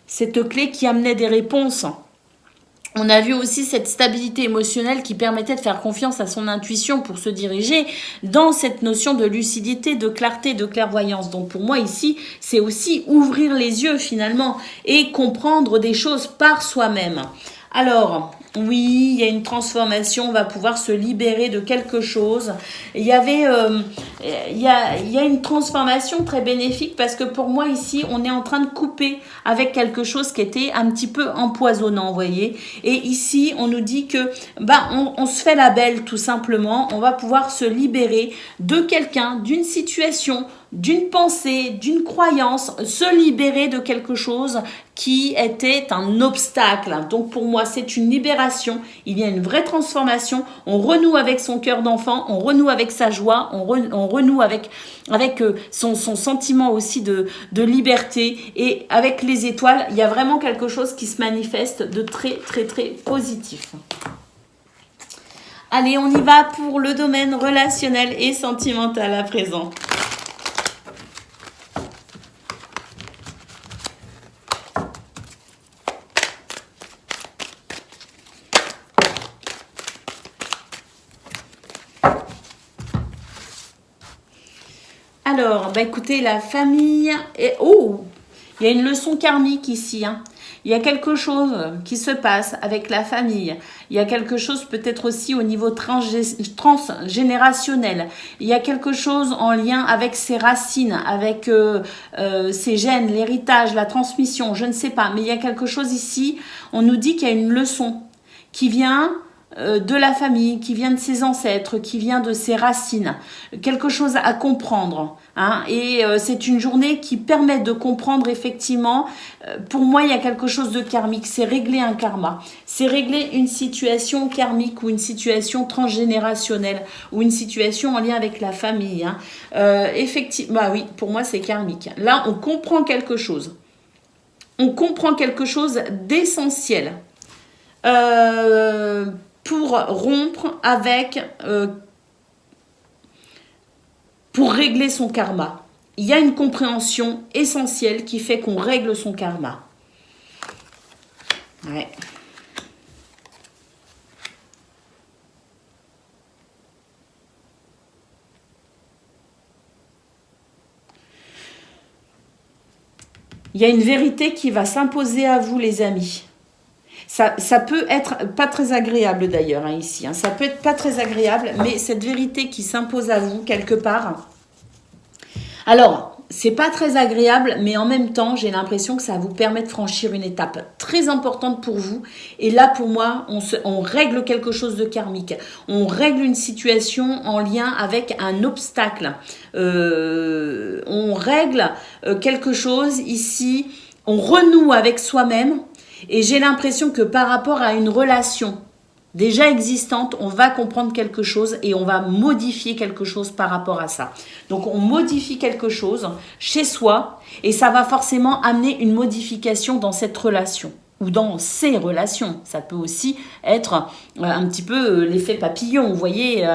cette clé qui amenait des réponses. On a vu aussi cette stabilité émotionnelle qui permettait de faire confiance à son intuition pour se diriger dans cette notion de lucidité, de clarté, de clairvoyance. Donc pour moi ici, c'est aussi ouvrir les yeux finalement et comprendre des choses par soi-même. Alors, oui, il y a une transformation, on va pouvoir se libérer de quelque chose. Il y a une transformation très bénéfique parce que pour moi ici, on est en train de couper avec quelque chose qui était un petit peu empoisonnant, vous voyez. Et ici, on nous dit que on se fait la belle tout simplement. On va pouvoir se libérer de quelqu'un, d'une situation, d'une pensée, d'une croyance, se libérer de quelque chose qui était un obstacle. Donc pour moi, c'est une libération, il y a une vraie transformation, on renoue avec son cœur d'enfant, on renoue avec sa joie, on renoue avec son sentiment aussi de liberté, et avec les étoiles, il y a vraiment quelque chose qui se manifeste de très très très positif. Allez, on y va pour le domaine relationnel et sentimental à présent. Alors, écoutez, la famille... Oh, il y a une leçon karmique ici. Il y a quelque chose qui se passe avec la famille. Il y a quelque chose peut-être aussi au niveau transgénérationnel. Il y a quelque chose en lien avec ses racines, avec ses gènes, l'héritage, la transmission, je ne sais pas. Mais il y a quelque chose ici, on nous dit qu'il y a une leçon qui vient de la famille, qui vient de ses ancêtres, qui vient de ses racines, quelque chose à comprendre. Et c'est une journée qui permet de comprendre effectivement, pour moi il y a quelque chose de karmique, c'est régler un karma, c'est régler une situation karmique ou une situation transgénérationnelle ou une situation en lien avec la famille. Effectivement, oui, pour moi c'est karmique. Là on comprend quelque chose d'essentiel. Pour rompre avec, pour régler son karma. Il y a une compréhension essentielle qui fait qu'on règle son karma. Ouais. Il y a une vérité qui va s'imposer à vous, les amis. Ça peut être pas très agréable d'ailleurs ici. Ça peut être pas très agréable, mais cette vérité qui s'impose à vous quelque part. Alors, c'est pas très agréable, mais en même temps, j'ai l'impression que ça vous permet de franchir une étape très importante pour vous. Et là, pour moi, on règle quelque chose de karmique. On règle une situation en lien avec un obstacle. On règle quelque chose ici. On renoue avec soi-même. Et j'ai l'impression que par rapport à une relation déjà existante, on va comprendre quelque chose et on va modifier quelque chose par rapport à ça. Donc on modifie quelque chose chez soi et ça va forcément amener une modification dans cette relation ou dans ces relations. Ça peut aussi être un petit peu l'effet papillon, vous voyez.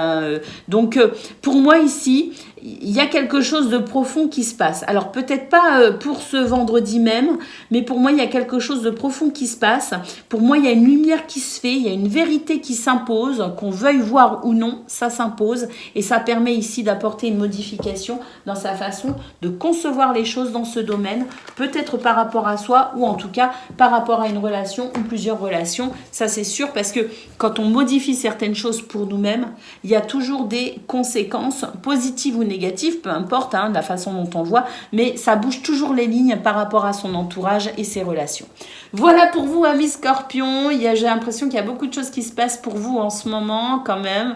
Donc pour moi ici, il y a quelque chose de profond qui se passe. Alors peut-être pas pour ce vendredi même, mais pour moi il y a quelque chose de profond qui se passe. Pour moi il y a une lumière qui se fait, il y a une vérité qui s'impose, qu'on veuille voir ou non, ça s'impose. Et ça permet ici d'apporter une modification dans sa façon de concevoir les choses dans ce domaine, peut-être par rapport à soi ou en tout cas par rapport à une relation ou plusieurs relations. Ça c'est sûr, parce que quand on modifie certaines choses pour nous-mêmes, il y a toujours des conséquences positives ou négatives, peu importe la façon dont on voit, mais ça bouge toujours les lignes par rapport à son entourage et ses relations. Voilà pour vous, amis Scorpion. J'ai l'impression qu'il y a beaucoup de choses qui se passent pour vous en ce moment quand même.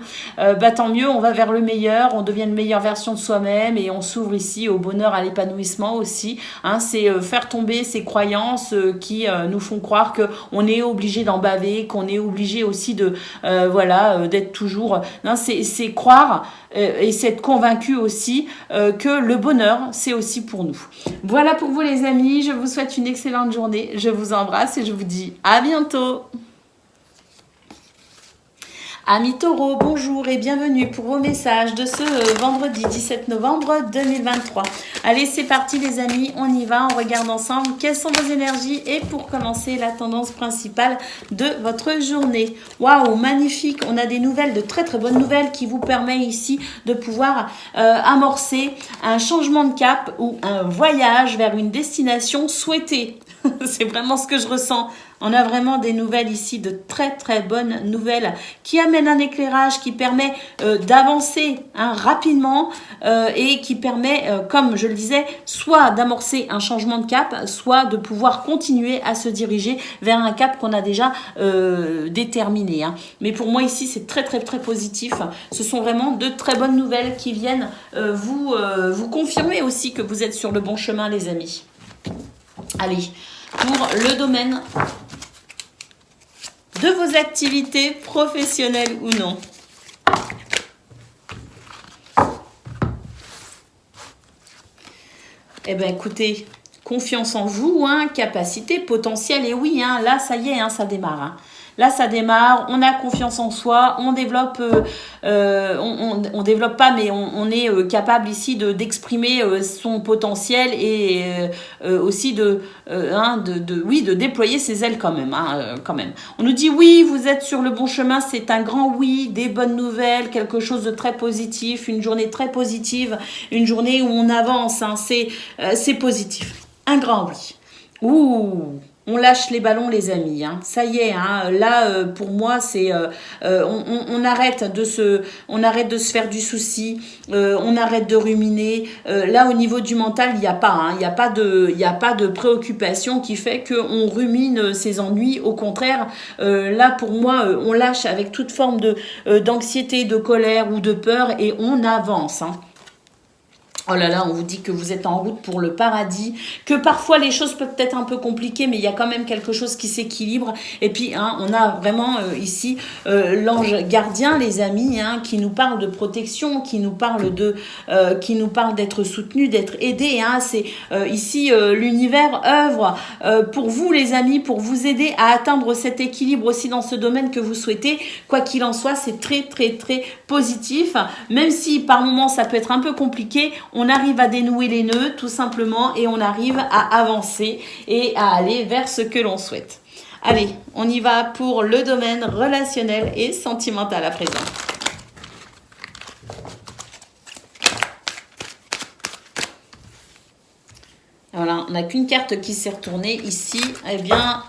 Tant mieux, on va vers le meilleur, on devient une meilleure version de soi-même et on s'ouvre ici au bonheur, à l'épanouissement aussi. C'est faire tomber ces croyances qui nous font croire qu'on est obligé d'en baver, qu'on est obligé aussi de d'être toujours... c'est croire et c'est être convaincu aussi que le bonheur, c'est aussi pour nous. Voilà pour vous les amis, je vous souhaite une excellente journée, je vous embrasse et je vous dis à bientôt. Amis Taureau, bonjour et bienvenue pour vos messages de ce vendredi 17 novembre 2023. Allez, c'est parti les amis, on y va, on regarde ensemble quelles sont vos énergies et pour commencer la tendance principale de votre journée. Waouh, magnifique, on a des nouvelles, de très très bonnes nouvelles qui vous permettent ici de pouvoir amorcer un changement de cap ou un voyage vers une destination souhaitée. C'est vraiment ce que je ressens. On a vraiment des nouvelles ici, de très très bonnes nouvelles qui amènent un éclairage, qui permet d'avancer rapidement et qui permet, comme je le disais, soit d'amorcer un changement de cap, soit de pouvoir continuer à se diriger vers un cap qu'on a déjà déterminé. Mais pour moi ici, c'est très très très positif. Ce sont vraiment de très bonnes nouvelles qui viennent vous confirmer aussi que vous êtes sur le bon chemin, les amis. Allez, pour le domaine de vos activités professionnelles ou non. Eh bien, écoutez, confiance en vous, capacité, potentiel, et oui, là, ça y est, ça démarre. Là, ça démarre, on a confiance en soi, on développe, on développe pas, mais on est capable ici d'exprimer son potentiel et aussi de déployer ses ailes quand même, quand même. On nous dit oui, vous êtes sur le bon chemin, c'est un grand oui, des bonnes nouvelles, quelque chose de très positif, une journée très positive, une journée où on avance, c'est positif. Un grand oui. Ouh! On lâche les ballons, les amis. Ça y est, là, pour moi, c'est on arrête de se faire du souci, on arrête de ruminer. Là, au niveau du mental, il n'y a pas de préoccupation qui fait qu'on rumine ses ennuis. Au contraire, là, pour moi, on lâche avec toute forme d'anxiété, de colère ou de peur et on avance. Oh là là, on vous dit que vous êtes en route pour le paradis, que parfois les choses peuvent être un peu compliquées, mais il y a quand même quelque chose qui s'équilibre. Et puis, on a vraiment ici l'ange gardien, les amis, qui nous parle de protection, qui nous parle d'être soutenu, d'être aidé. C'est ici l'univers œuvre pour vous, les amis, pour vous aider à atteindre cet équilibre aussi dans ce domaine que vous souhaitez. Quoi qu'il en soit, c'est très très très positif, même si par moments ça peut être un peu compliqué. On arrive à dénouer les nœuds tout simplement et on arrive à avancer et à aller vers ce que l'on souhaite. Allez, on y va pour le domaine relationnel et sentimental à présent. Voilà, on n'a qu'une carte qui s'est retournée ici. Eh bien,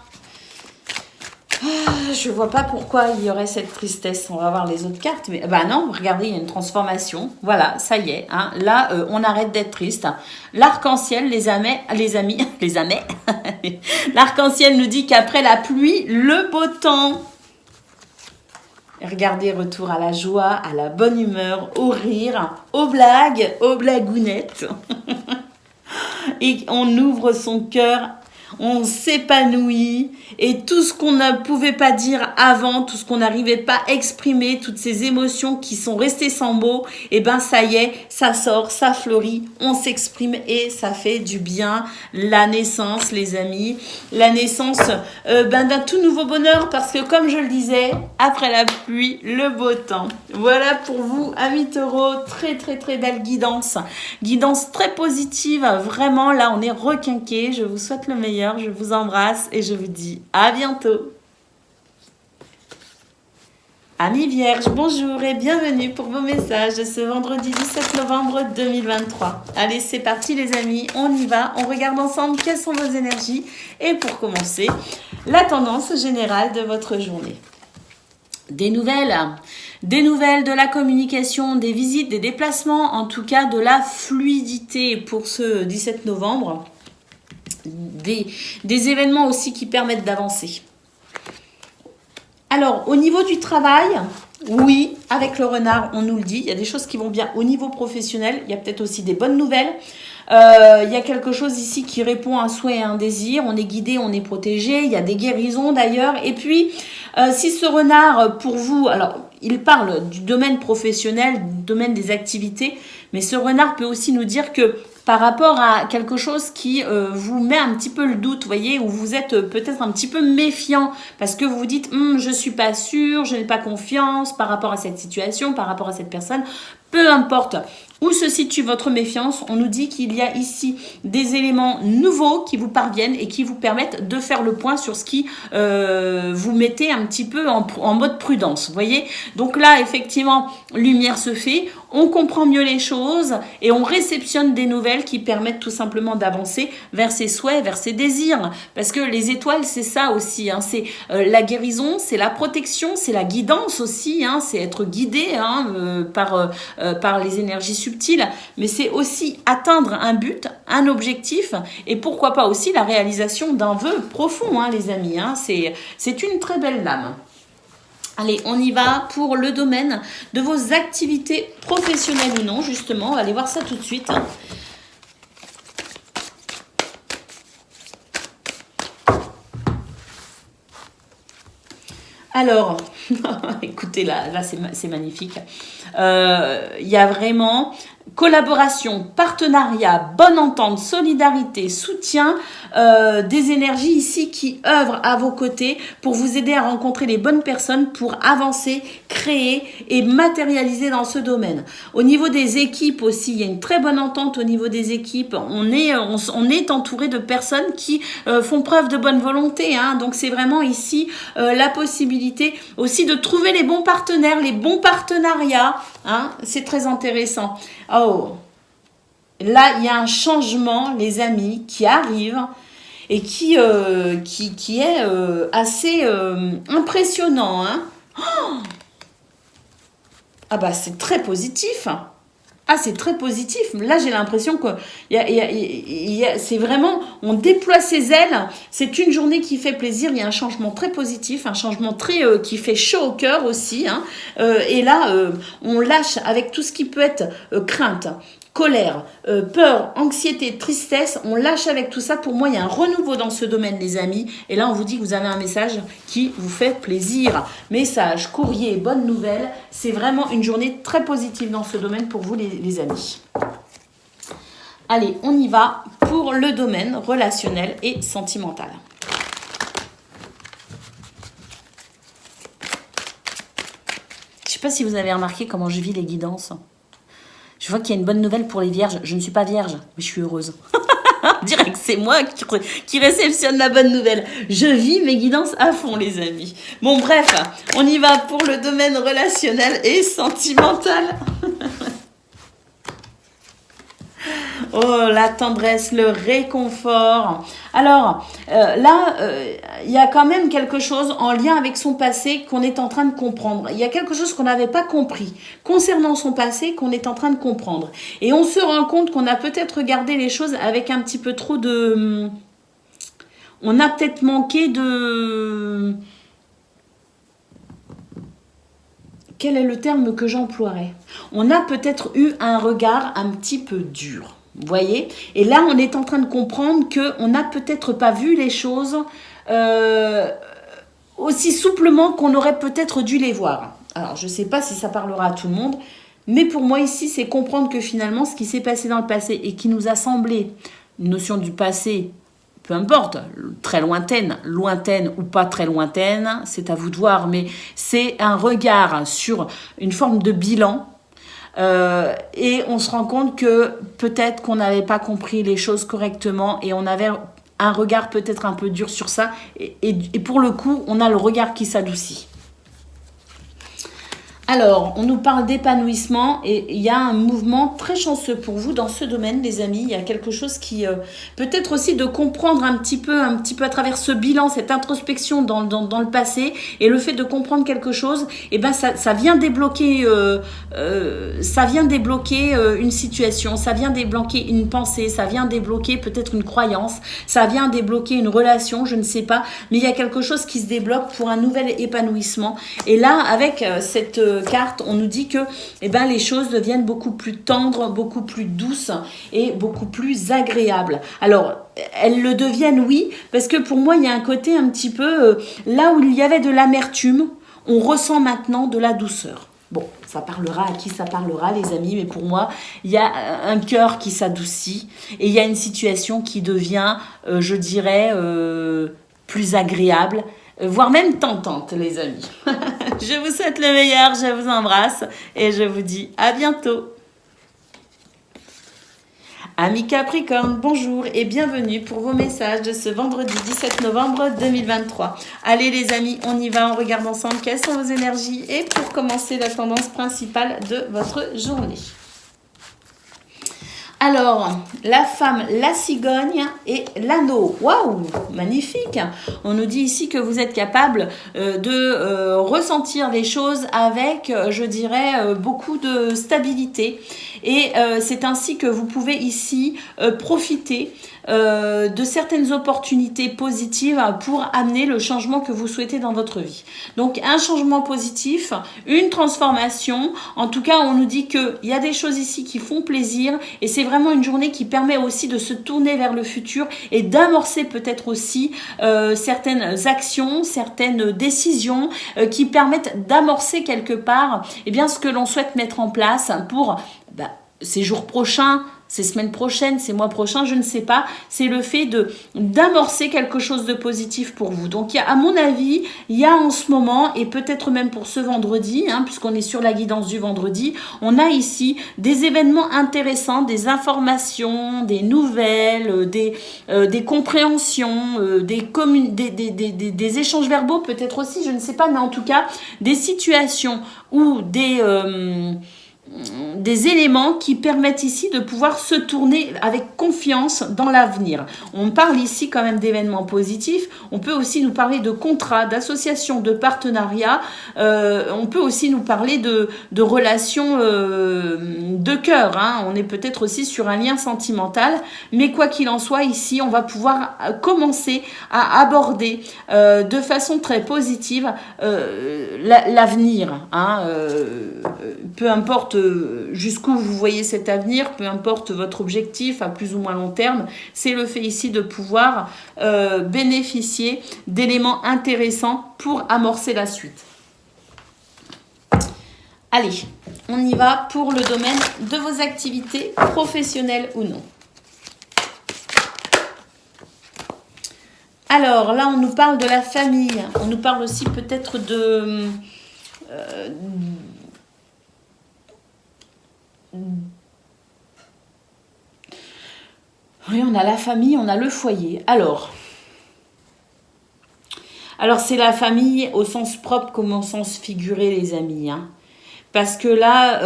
je vois pas pourquoi il y aurait cette tristesse. On va voir les autres cartes. Mais non, regardez, il y a une transformation. Voilà, ça y est. Là, on arrête d'être triste. L'arc-en-ciel, les amis. L'arc-en-ciel nous dit qu'après la pluie, le beau temps. Regardez, retour à la joie, à la bonne humeur, au rire, aux blagues, aux blagounettes. Et on ouvre son cœur, on s'épanouit et tout ce qu'on ne pouvait pas dire avant, tout ce qu'on n'arrivait pas à exprimer, toutes ces émotions qui sont restées sans mots, ça y est, ça sort, ça fleurit, on s'exprime et ça fait du bien. La naissance, les amis, la naissance d'un tout nouveau bonheur parce que comme je le disais, après la pluie, le beau temps. Voilà pour vous, amis taureaux, très très très belle guidance très positive, vraiment là on est requinqués. Je vous souhaite le meilleur, je vous embrasse et je vous dis à bientôt. Amis Vierges, bonjour et bienvenue pour vos messages de ce vendredi 17 novembre 2023. Allez, c'est parti les amis, on y va, on regarde ensemble quelles sont vos énergies et pour commencer, la tendance générale de votre journée. Des nouvelles de la communication, des visites, des déplacements, en tout cas de la fluidité pour ce 17 novembre. Des événements aussi qui permettent d'avancer. Alors, au niveau du travail, oui, avec le renard, on nous le dit, il y a des choses qui vont bien au niveau professionnel, il y a peut-être aussi des bonnes nouvelles. Il y a quelque chose ici qui répond à un souhait et à un désir, on est guidé, on est protégé, il y a des guérisons d'ailleurs. Et puis, si ce renard, pour vous, alors il parle du domaine professionnel, du domaine des activités, mais ce renard peut aussi nous dire que par rapport à quelque chose qui vous met un petit peu le doute, vous voyez, où vous êtes peut-être un petit peu méfiant, parce que vous vous dites, je suis pas sûr, je n'ai pas confiance par rapport à cette situation, par rapport à cette personne, peu importe où se situe votre méfiance, on nous dit qu'il y a ici des éléments nouveaux qui vous parviennent et qui vous permettent de faire le point sur ce qui vous mettez un petit peu en mode prudence, vous voyez. Donc là, effectivement, lumière se fait, on comprend mieux les choses et on réceptionne des nouvelles qui permettent tout simplement d'avancer vers ses souhaits, vers ses désirs. Parce que les étoiles, c'est ça aussi, hein. C'est la guérison, c'est la protection, c'est la guidance aussi, hein. C'est être guidé par les énergies subtiles, mais c'est aussi atteindre un but, un objectif, et pourquoi pas aussi la réalisation d'un vœu profond, hein, les amis, hein. C'est une très belle lame. Allez, on y va pour le domaine de vos activités professionnelles ou non, justement. On va aller voir ça tout de suite. Alors, écoutez, là c'est magnifique. Il y a vraiment collaboration, partenariat, bonne entente, solidarité, soutien, des énergies ici qui œuvrent à vos côtés pour vous aider à rencontrer les bonnes personnes pour avancer, créer et matérialiser dans ce domaine. Au niveau des équipes aussi, il y a une très bonne entente au niveau des équipes. On est entouré de personnes qui font preuve de bonne volonté, hein. Donc c'est vraiment ici la possibilité aussi de trouver les bons partenaires, les bons partenariats, hein. C'est très intéressant. Oh, là, il y a un changement, les amis, qui arrive et qui est assez impressionnant, hein. Oh, ah bah, c'est très positif. Ah, c'est très positif. Là, j'ai l'impression que c'est vraiment, on déploie ses ailes. C'est une journée qui fait plaisir. Il y a un changement très positif, un changement très qui fait chaud au cœur aussi, hein. Et là, on lâche avec tout ce qui peut être crainte, colère, peur, anxiété, tristesse. On lâche avec tout ça. Pour moi, il y a un renouveau dans ce domaine, les amis. Et là, on vous dit que vous avez un message qui vous fait plaisir. Message, courrier, bonne nouvelle. C'est vraiment une journée très positive dans ce domaine pour vous, les amis. Allez, on y va pour le domaine relationnel et sentimental. Je ne sais pas si vous avez remarqué comment je vis les guidances. Je vois qu'il y a une bonne nouvelle pour les vierges. Je ne suis pas vierge, mais je suis heureuse. On dirait que c'est moi qui réceptionne la bonne nouvelle. Je vis mes guidances à fond, les amis. Bon, bref, on y va pour le domaine relationnel et sentimental. Oh, la tendresse, le réconfort. Alors, il y a quand même quelque chose en lien avec son passé qu'on est en train de comprendre. Il y a quelque chose qu'on n'avait pas compris concernant son passé qu'on est en train de comprendre. Et on se rend compte qu'on a peut-être regardé les choses avec un petit peu trop de... On a peut-être manqué de... Quel est le terme que j'emploierais? On a peut-être eu un regard un petit peu dur. Vous voyez? Et là, on est en train de comprendre qu'on n'a peut-être pas vu les choses aussi souplement qu'on aurait peut-être dû les voir. Alors, je ne sais pas si ça parlera à tout le monde, mais pour moi ici, c'est comprendre que finalement, ce qui s'est passé dans le passé et qui nous a semblé une notion du passé, peu importe, très lointaine ou pas très lointaine, c'est à vous de voir, mais c'est un regard sur une forme de bilan. Et on se rend compte que peut-être qu'on n'avait pas compris les choses correctement et on avait un regard peut-être un peu dur sur ça. Et pour le coup, on a le regard qui s'adoucit. Alors, on nous parle d'épanouissement et il y a un mouvement très chanceux pour vous dans ce domaine, les amis. Il y a quelque chose qui peut-être aussi de comprendre un petit peu à travers ce bilan, cette introspection dans le passé et le fait de comprendre quelque chose. Et ben ça vient débloquer, une situation, ça vient débloquer une pensée, ça vient débloquer peut-être une croyance, ça vient débloquer une relation, je ne sais pas. Mais il y a quelque chose qui se débloque pour un nouvel épanouissement. Et là, avec cette carte, on nous dit que les choses deviennent beaucoup plus tendres, beaucoup plus douces et beaucoup plus agréables. Alors, elles le deviennent, oui, parce que pour moi, il y a un côté un petit peu, là où il y avait de l'amertume, on ressent maintenant de la douceur. Bon, ça parlera à qui ça parlera, les amis, mais pour moi, il y a un cœur qui s'adoucit et il y a une situation qui devient, je dirais, plus agréable, voire même tentante, les amis. Je vous souhaite le meilleur, je vous embrasse et je vous dis à bientôt. Amis Capricorne, bonjour et bienvenue pour vos messages de ce vendredi 17 novembre 2023. Allez les amis, on y va, on regarde ensemble quelles sont vos énergies et pour commencer la tendance principale de votre journée. Alors, la femme, la cigogne et l'anneau. Waouh, magnifique. On nous dit ici que vous êtes capable de ressentir les choses avec, je dirais, beaucoup de stabilité. Et c'est ainsi que vous pouvez ici profiter de certaines opportunités positives pour amener le changement que vous souhaitez dans votre vie. Donc, un changement positif, une transformation. En tout cas, on nous dit qu'il y a des choses ici qui font plaisir et c'est vraiment une journée qui permet aussi de se tourner vers le futur et d'amorcer peut-être aussi certaines actions, certaines décisions qui permettent d'amorcer quelque part ce que l'on souhaite mettre en place pour ces jours prochains, ces semaines prochaines, ces mois prochains, je ne sais pas. C'est le fait d'amorcer quelque chose de positif pour vous. Donc, à mon avis, il y a en ce moment, et peut-être même pour ce vendredi, puisqu'on est sur la guidance du vendredi, on a ici des événements intéressants, des informations, des nouvelles, des compréhensions, des échanges verbaux peut-être aussi, je ne sais pas, mais en tout cas, des situations ou des éléments qui permettent ici de pouvoir se tourner avec confiance dans l'avenir. On parle ici quand même d'événements positifs. On peut aussi nous parler de contrats, d'associations, de partenariats. On peut aussi nous parler de relations de cœur. On est peut-être aussi sur un lien sentimental. Mais quoi qu'il en soit, ici, on va pouvoir commencer à aborder de façon très positive l'avenir. Peu importe jusqu'où vous voyez cet avenir, peu importe votre objectif à plus ou moins long terme, c'est le fait ici de pouvoir bénéficier d'éléments intéressants pour amorcer la suite. Allez, on y va pour le domaine de vos activités professionnelles ou non. Alors là, on nous parle de la famille, on nous parle aussi peut-être oui, on a la famille, on a le foyer. Alors c'est la famille au sens propre comme au sens figuré, les amis. Parce que là,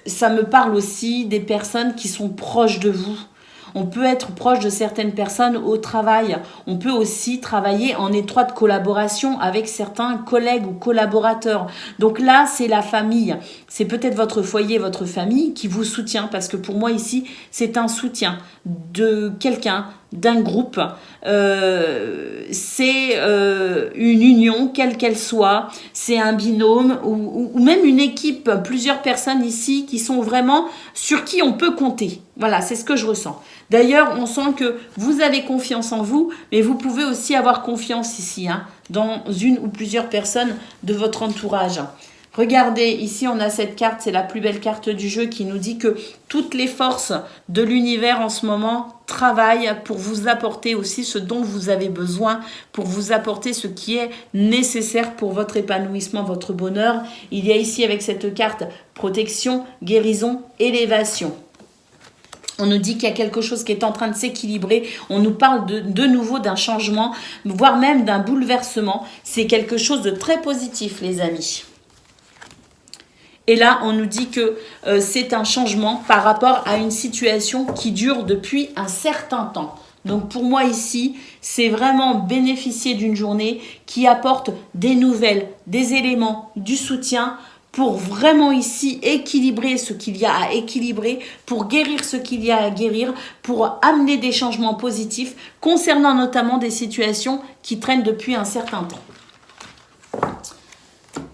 ça me parle aussi des personnes qui sont proches de vous. On peut être proche de certaines personnes au travail. On peut aussi travailler en étroite collaboration avec certains collègues ou collaborateurs. Donc là, c'est la famille. C'est peut-être votre foyer, votre famille qui vous soutient. Parce que pour moi, ici, c'est un soutien de quelqu'un, d'un groupe. C'est une union, quelle qu'elle soit. C'est un binôme ou même une équipe. Plusieurs personnes ici qui sont vraiment sur qui on peut compter. Voilà, c'est ce que je ressens. D'ailleurs, on sent que vous avez confiance en vous, mais vous pouvez aussi avoir confiance ici, dans une ou plusieurs personnes de votre entourage. Regardez, ici on a cette carte, c'est la plus belle carte du jeu qui nous dit que toutes les forces de l'univers en ce moment travaillent pour vous apporter aussi ce dont vous avez besoin, pour vous apporter ce qui est nécessaire pour votre épanouissement, votre bonheur. Il y a ici avec cette carte protection, guérison, élévation. On nous dit qu'il y a quelque chose qui est en train de s'équilibrer. On nous parle de nouveau d'un changement, voire même d'un bouleversement. C'est quelque chose de très positif, les amis. Et là, on nous dit que c'est un changement par rapport à une situation qui dure depuis un certain temps. Donc pour moi ici, c'est vraiment bénéficier d'une journée qui apporte des nouvelles, des éléments, du soutien pour vraiment ici équilibrer ce qu'il y a à équilibrer, pour guérir ce qu'il y a à guérir, pour amener des changements positifs concernant notamment des situations qui traînent depuis un certain temps.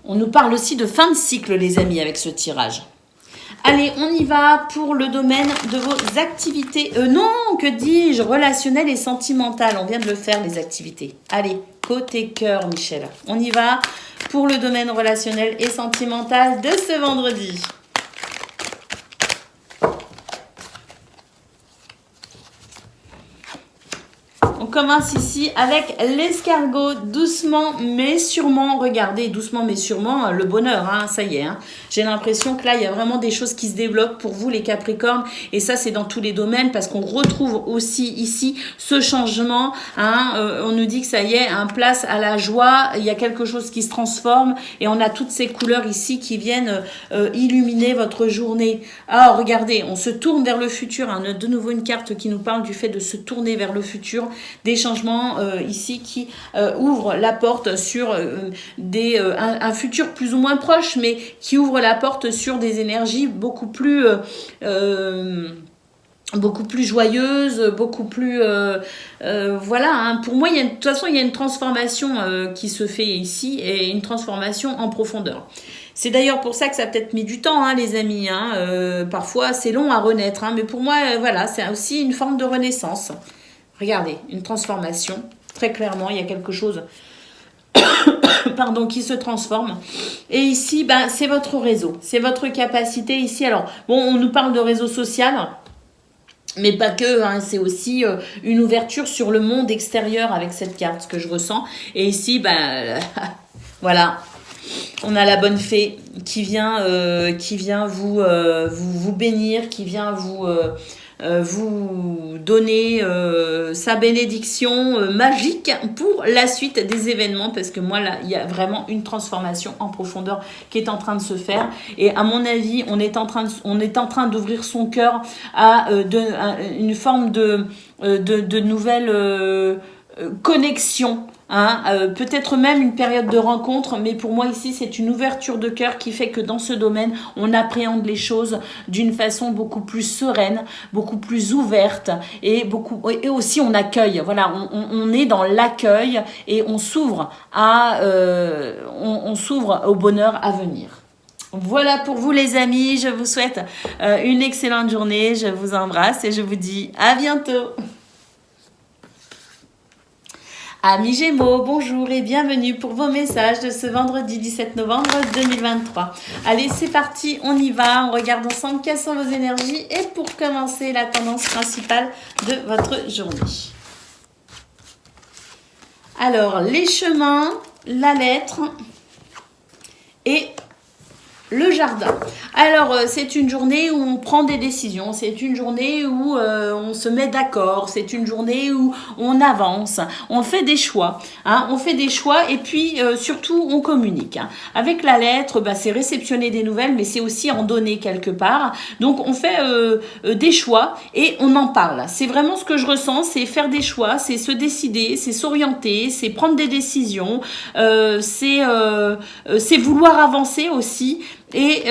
On nous parle aussi de fin de cycle, les amis, avec ce tirage. Allez, on y va pour le domaine de vos activités. Relationnelles et sentimentales. On vient de le faire, les activités. Allez, côté cœur, Michel. On y va pour le domaine relationnel et sentimental de ce vendredi. On commence ici avec l'escargot, doucement mais sûrement. Regardez, doucement mais sûrement, le bonheur, hein, ça y est. Hein. J'ai l'impression que là, il y a vraiment des choses qui se débloquent pour vous, les Capricornes. Et ça, c'est dans tous les domaines parce qu'on retrouve aussi ici ce changement. Hein. On nous dit que ça y est, un place à la joie. Il y a quelque chose qui se transforme et on a toutes ces couleurs ici qui viennent illuminer votre journée. Alors, regardez, on se tourne vers le futur. Hein. De nouveau, une carte qui nous parle du fait de se tourner vers le futur, des changements ici qui ouvrent la porte sur un futur plus ou moins proche, mais qui ouvre la porte sur des énergies beaucoup plus joyeuses, beaucoup plus voilà, hein. Pour moi, de toute façon, il y a une transformation qui se fait ici et une transformation en profondeur. C'est d'ailleurs pour ça que ça a peut-être mis du temps, hein, les amis. Hein. Parfois, c'est long à renaître. Hein, mais pour moi, voilà, c'est aussi une forme de renaissance. Regardez, une transformation. Très clairement, il y a quelque chose pardon, qui se transforme. Et ici, ben, c'est votre réseau. C'est votre capacité ici. Alors, bon, on nous parle de réseau social. Mais pas que, hein, c'est aussi une ouverture sur le monde extérieur avec cette carte, ce que je ressens. Et ici, ben, voilà. On a la bonne fée qui vient vous bénir, qui vient vous donner sa bénédiction magique pour la suite des événements, parce que moi là il y a vraiment une transformation en profondeur qui est en train de se faire et à mon avis on est en train d'ouvrir son cœur à une forme de nouvelle connexion. Hein, peut-être même une période de rencontre, mais pour moi ici c'est une ouverture de cœur qui fait que dans ce domaine on appréhende les choses d'une façon beaucoup plus sereine, beaucoup plus ouverte et aussi on accueille. Voilà, on est dans l'accueil et on s'ouvre on s'ouvre au bonheur à venir. Voilà pour vous les amis, je vous souhaite une excellente journée, je vous embrasse et je vous dis à bientôt. Amis Gémeaux, bonjour et bienvenue pour vos messages de ce vendredi 17 novembre 2023. Allez, c'est parti, on y va, on regarde ensemble quelles sont vos énergies et pour commencer la tendance principale de votre journée. Alors, les chemins, la lettre et le jardin. Alors, c'est une journée où on prend des décisions, c'est une journée où on se met d'accord, c'est une journée où on avance, on fait des choix, hein, on fait des choix et puis surtout on communique. Hein. Avec la lettre, bah, c'est réceptionner des nouvelles, mais c'est aussi en donner quelque part. Donc, on fait des choix et on en parle. C'est vraiment ce que je ressens, c'est faire des choix, c'est se décider, c'est s'orienter, c'est prendre des décisions, c'est vouloir avancer aussi. Et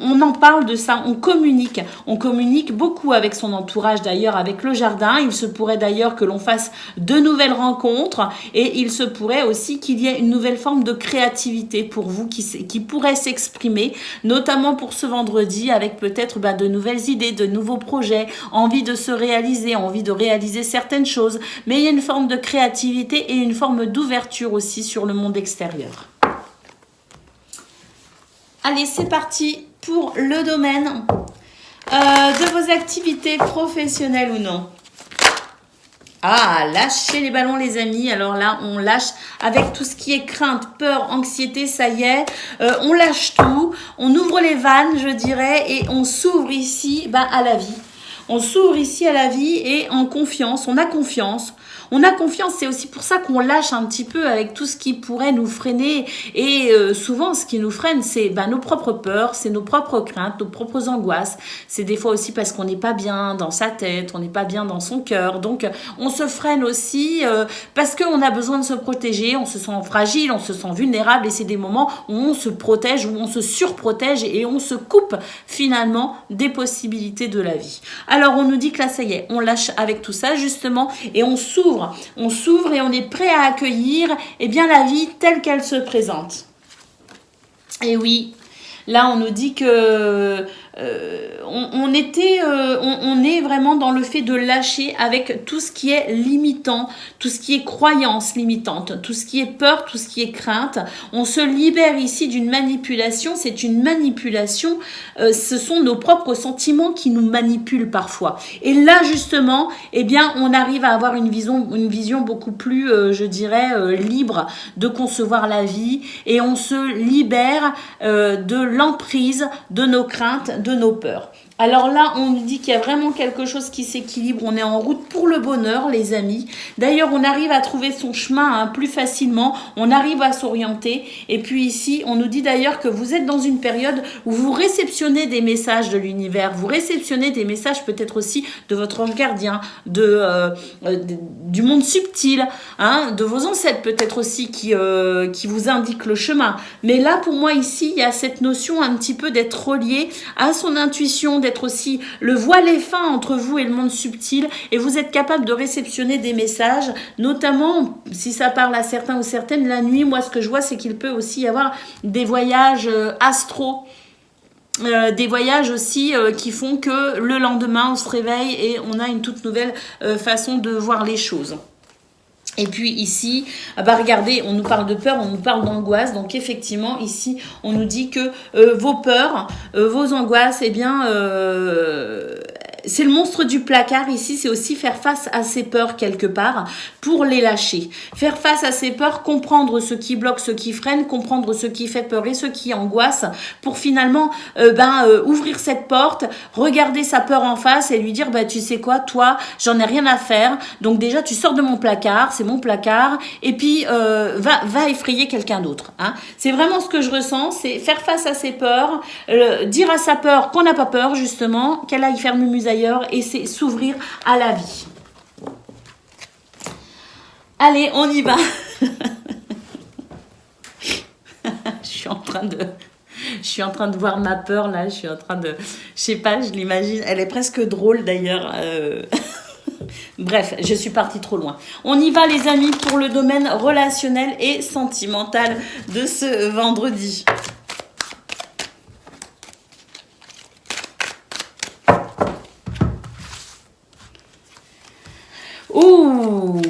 on en parle de ça, on communique beaucoup avec son entourage d'ailleurs, avec le jardin. Il se pourrait d'ailleurs que l'on fasse de nouvelles rencontres et il se pourrait aussi qu'il y ait une nouvelle forme de créativité pour vous qui pourrait s'exprimer, notamment pour ce vendredi avec peut-être de nouvelles idées, de nouveaux projets, envie de se réaliser, envie de réaliser certaines choses. Mais il y a une forme de créativité et une forme d'ouverture aussi sur le monde extérieur. Allez, c'est parti pour le domaine de vos activités professionnelles ou non. Ah, lâchez les ballons les amis. Alors là, on lâche avec tout ce qui est crainte, peur, anxiété, ça y est. On lâche tout, on ouvre les vannes, je dirais, et on s'ouvre ici à la vie. On s'ouvre ici à la vie et en confiance, on a confiance. On a confiance, c'est aussi pour ça qu'on lâche un petit peu avec tout ce qui pourrait nous freiner. Et souvent, ce qui nous freine, c'est nos propres peurs, c'est nos propres craintes, nos propres angoisses. C'est des fois aussi parce qu'on n'est pas bien dans sa tête, on n'est pas bien dans son cœur. Donc, on se freine aussi parce qu'on a besoin de se protéger, on se sent fragile, on se sent vulnérable. Et c'est des moments où on se protège, où on se surprotège et on se coupe finalement des possibilités de la vie. Alors, on nous dit que là, ça y est, on lâche avec tout ça justement et on s'ouvre et on est prêt à accueillir la vie telle qu'elle se présente. Et oui, là on nous dit que on est vraiment dans le fait de lâcher avec tout ce qui est limitant, tout ce qui est croyance limitante, tout ce qui est peur, tout ce qui est crainte. On se libère ici d'une manipulation. C'est une manipulation. Ce sont nos propres sentiments qui nous manipulent parfois. Et là, justement, eh bien, on arrive à avoir une vision beaucoup plus, je dirais, libre de concevoir la vie. Et on se libère de l'emprise de nos craintes, de nos peurs. Alors là, on nous dit qu'il y a vraiment quelque chose qui s'équilibre. On est en route pour le bonheur, les amis. D'ailleurs, on arrive à trouver son chemin plus facilement. On arrive à s'orienter. Et puis ici, on nous dit d'ailleurs que vous êtes dans une période où vous réceptionnez des messages de l'univers. Vous réceptionnez des messages peut-être aussi de votre ange gardien, du monde subtil, hein, de vos ancêtres peut-être aussi qui vous indiquent le chemin. Mais là, pour moi, ici, il y a cette notion un petit peu d'être relié à son intuition, d'être aussi le voile est fin entre vous et le monde subtil, et vous êtes capable de réceptionner des messages, notamment si ça parle à certains ou certaines la nuit. Moi, ce que je vois, c'est qu'il peut aussi y avoir des voyages astraux. Des voyages aussi qui font que le lendemain on se réveille et on a une toute nouvelle façon de voir les choses. Et puis ici, regardez, on nous parle de peur, on nous parle d'angoisse. Donc effectivement, ici, on nous dit que vos peurs, vos angoisses, eh bien, c'est le monstre du placard. Ici, c'est aussi faire face à ses peurs quelque part pour les lâcher. Faire face à ses peurs, comprendre ce qui bloque, ce qui freine, comprendre ce qui fait peur et ce qui angoisse pour finalement ouvrir cette porte, regarder sa peur en face et lui dire, tu sais quoi, toi, j'en ai rien à faire. Donc déjà, tu sors de mon placard, c'est mon placard, et puis va effrayer quelqu'un d'autre. Hein. C'est vraiment ce que je ressens, c'est faire face à ses peurs, dire à sa peur qu'on n'a pas peur justement, qu'elle aille faire mumuse ailleurs, et c'est s'ouvrir à la vie. Allez, on y va. Je suis en train de voir ma peur là, je sais pas, je l'imagine, elle est presque drôle d'ailleurs. Bref, je suis partie trop loin. On y va les amis pour le domaine relationnel et sentimental de ce vendredi. Ouh,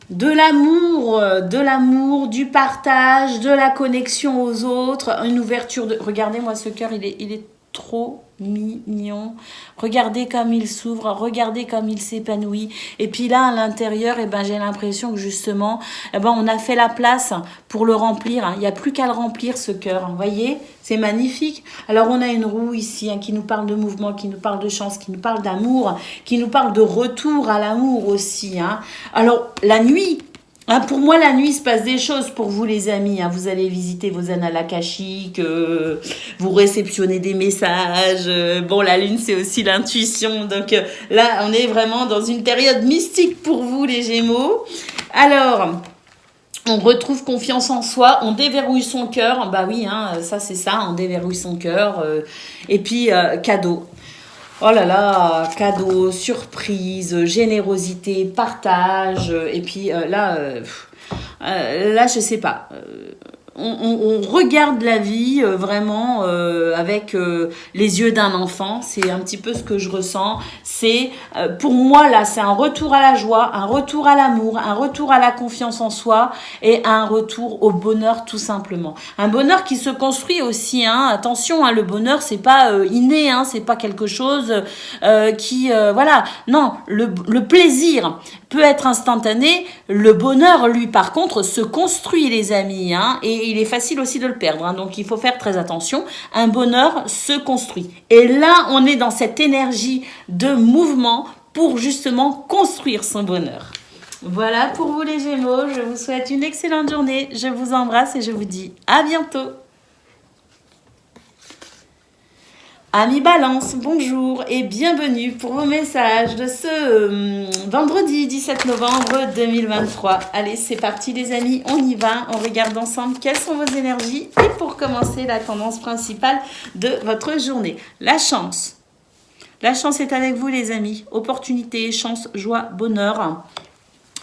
de l'amour, du partage, de la connexion aux autres, une ouverture de... Regardez-moi ce cœur, il est trop mignon. Regardez comme il s'ouvre, regardez comme il s'épanouit. Et puis là, à l'intérieur, j'ai l'impression que justement, on a fait la place pour le remplir. Il n'y a plus qu'à le remplir, ce cœur. Vous voyez, c'est magnifique. Alors, on a une roue ici qui nous parle de mouvement, qui nous parle de chance, qui nous parle d'amour, qui nous parle de retour à l'amour aussi. Alors, la nuit... pour moi, la nuit, il se passe des choses pour vous, les amis. Vous allez visiter vos annales akashiques, vous réceptionnez des messages. La lune, c'est aussi l'intuition. Donc là, on est vraiment dans une période mystique pour vous, les Gémeaux. Alors, on retrouve confiance en soi, on déverrouille son cœur. Oui, ça, c'est ça, on déverrouille son cœur. Et puis, cadeau. Oh là là, cadeau, surprise, générosité, partage. Et puis là, je sais pas. On regarde la vie vraiment avec les yeux d'un enfant. C'est un petit peu ce que je ressens. C'est pour moi là, c'est un retour à la joie, un retour à l'amour, un retour à la confiance en soi et un retour au bonheur tout simplement. Un bonheur qui se construit aussi. Attention, le bonheur c'est pas inné, c'est pas quelque chose voilà. Non, le plaisir peut être instantané. Le bonheur, lui, par contre, se construit, les amis. Et il est facile aussi de le perdre. Donc, il faut faire très attention. Un bonheur se construit. Et là, on est dans cette énergie de mouvement pour justement construire son bonheur. Voilà pour vous, les Gémeaux. Je vous souhaite une excellente journée. Je vous embrasse et je vous dis à bientôt. Amis Balance, bonjour et bienvenue pour vos messages de ce vendredi 17 novembre 2023. Allez, c'est parti les amis, on y va, on regarde ensemble quelles sont vos énergies et pour commencer la tendance principale de votre journée. La chance. La chance est avec vous les amis. Opportunité, chance, joie, bonheur.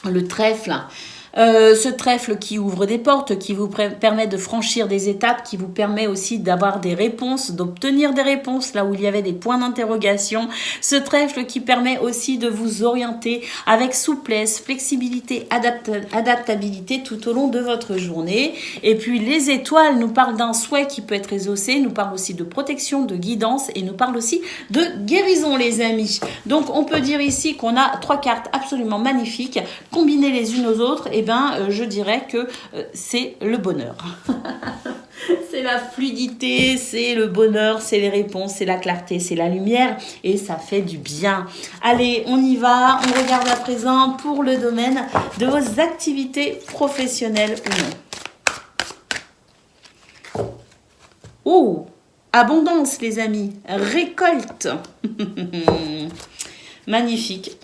Le trèfle. Ce trèfle qui ouvre des portes, qui vous permet de franchir des étapes, qui vous permet aussi d'avoir des réponses, d'obtenir des réponses là où il y avait des points d'interrogation. Ce trèfle qui permet aussi de vous orienter avec souplesse, flexibilité, adaptabilité tout au long de votre journée. Et puis les étoiles nous parlent d'un souhait qui peut être exaucé, nous parlent aussi de protection, de guidance et nous parlent aussi de guérison, les amis. Donc on peut dire ici qu'on a 3 cartes absolument magnifiques, combinées les unes aux autres, et je dirais que c'est le bonheur. C'est la fluidité, c'est le bonheur, c'est les réponses, c'est la clarté, c'est la lumière et ça fait du bien. Allez, on y va, on regarde à présent pour le domaine de vos activités professionnelles ou non. Oh, abondance les amis, récolte. Magnifique.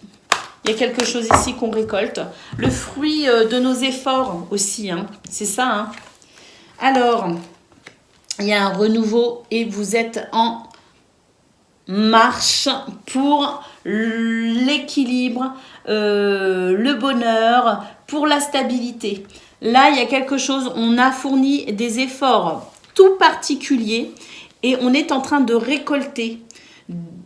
Il y a quelque chose ici qu'on récolte. Le fruit de nos efforts aussi, hein. C'est ça. Hein. Alors, il y a un renouveau et vous êtes en marche pour l'équilibre, le bonheur, pour la stabilité. Là, il y a quelque chose, on a fourni des efforts tout particuliers et on est en train de récolter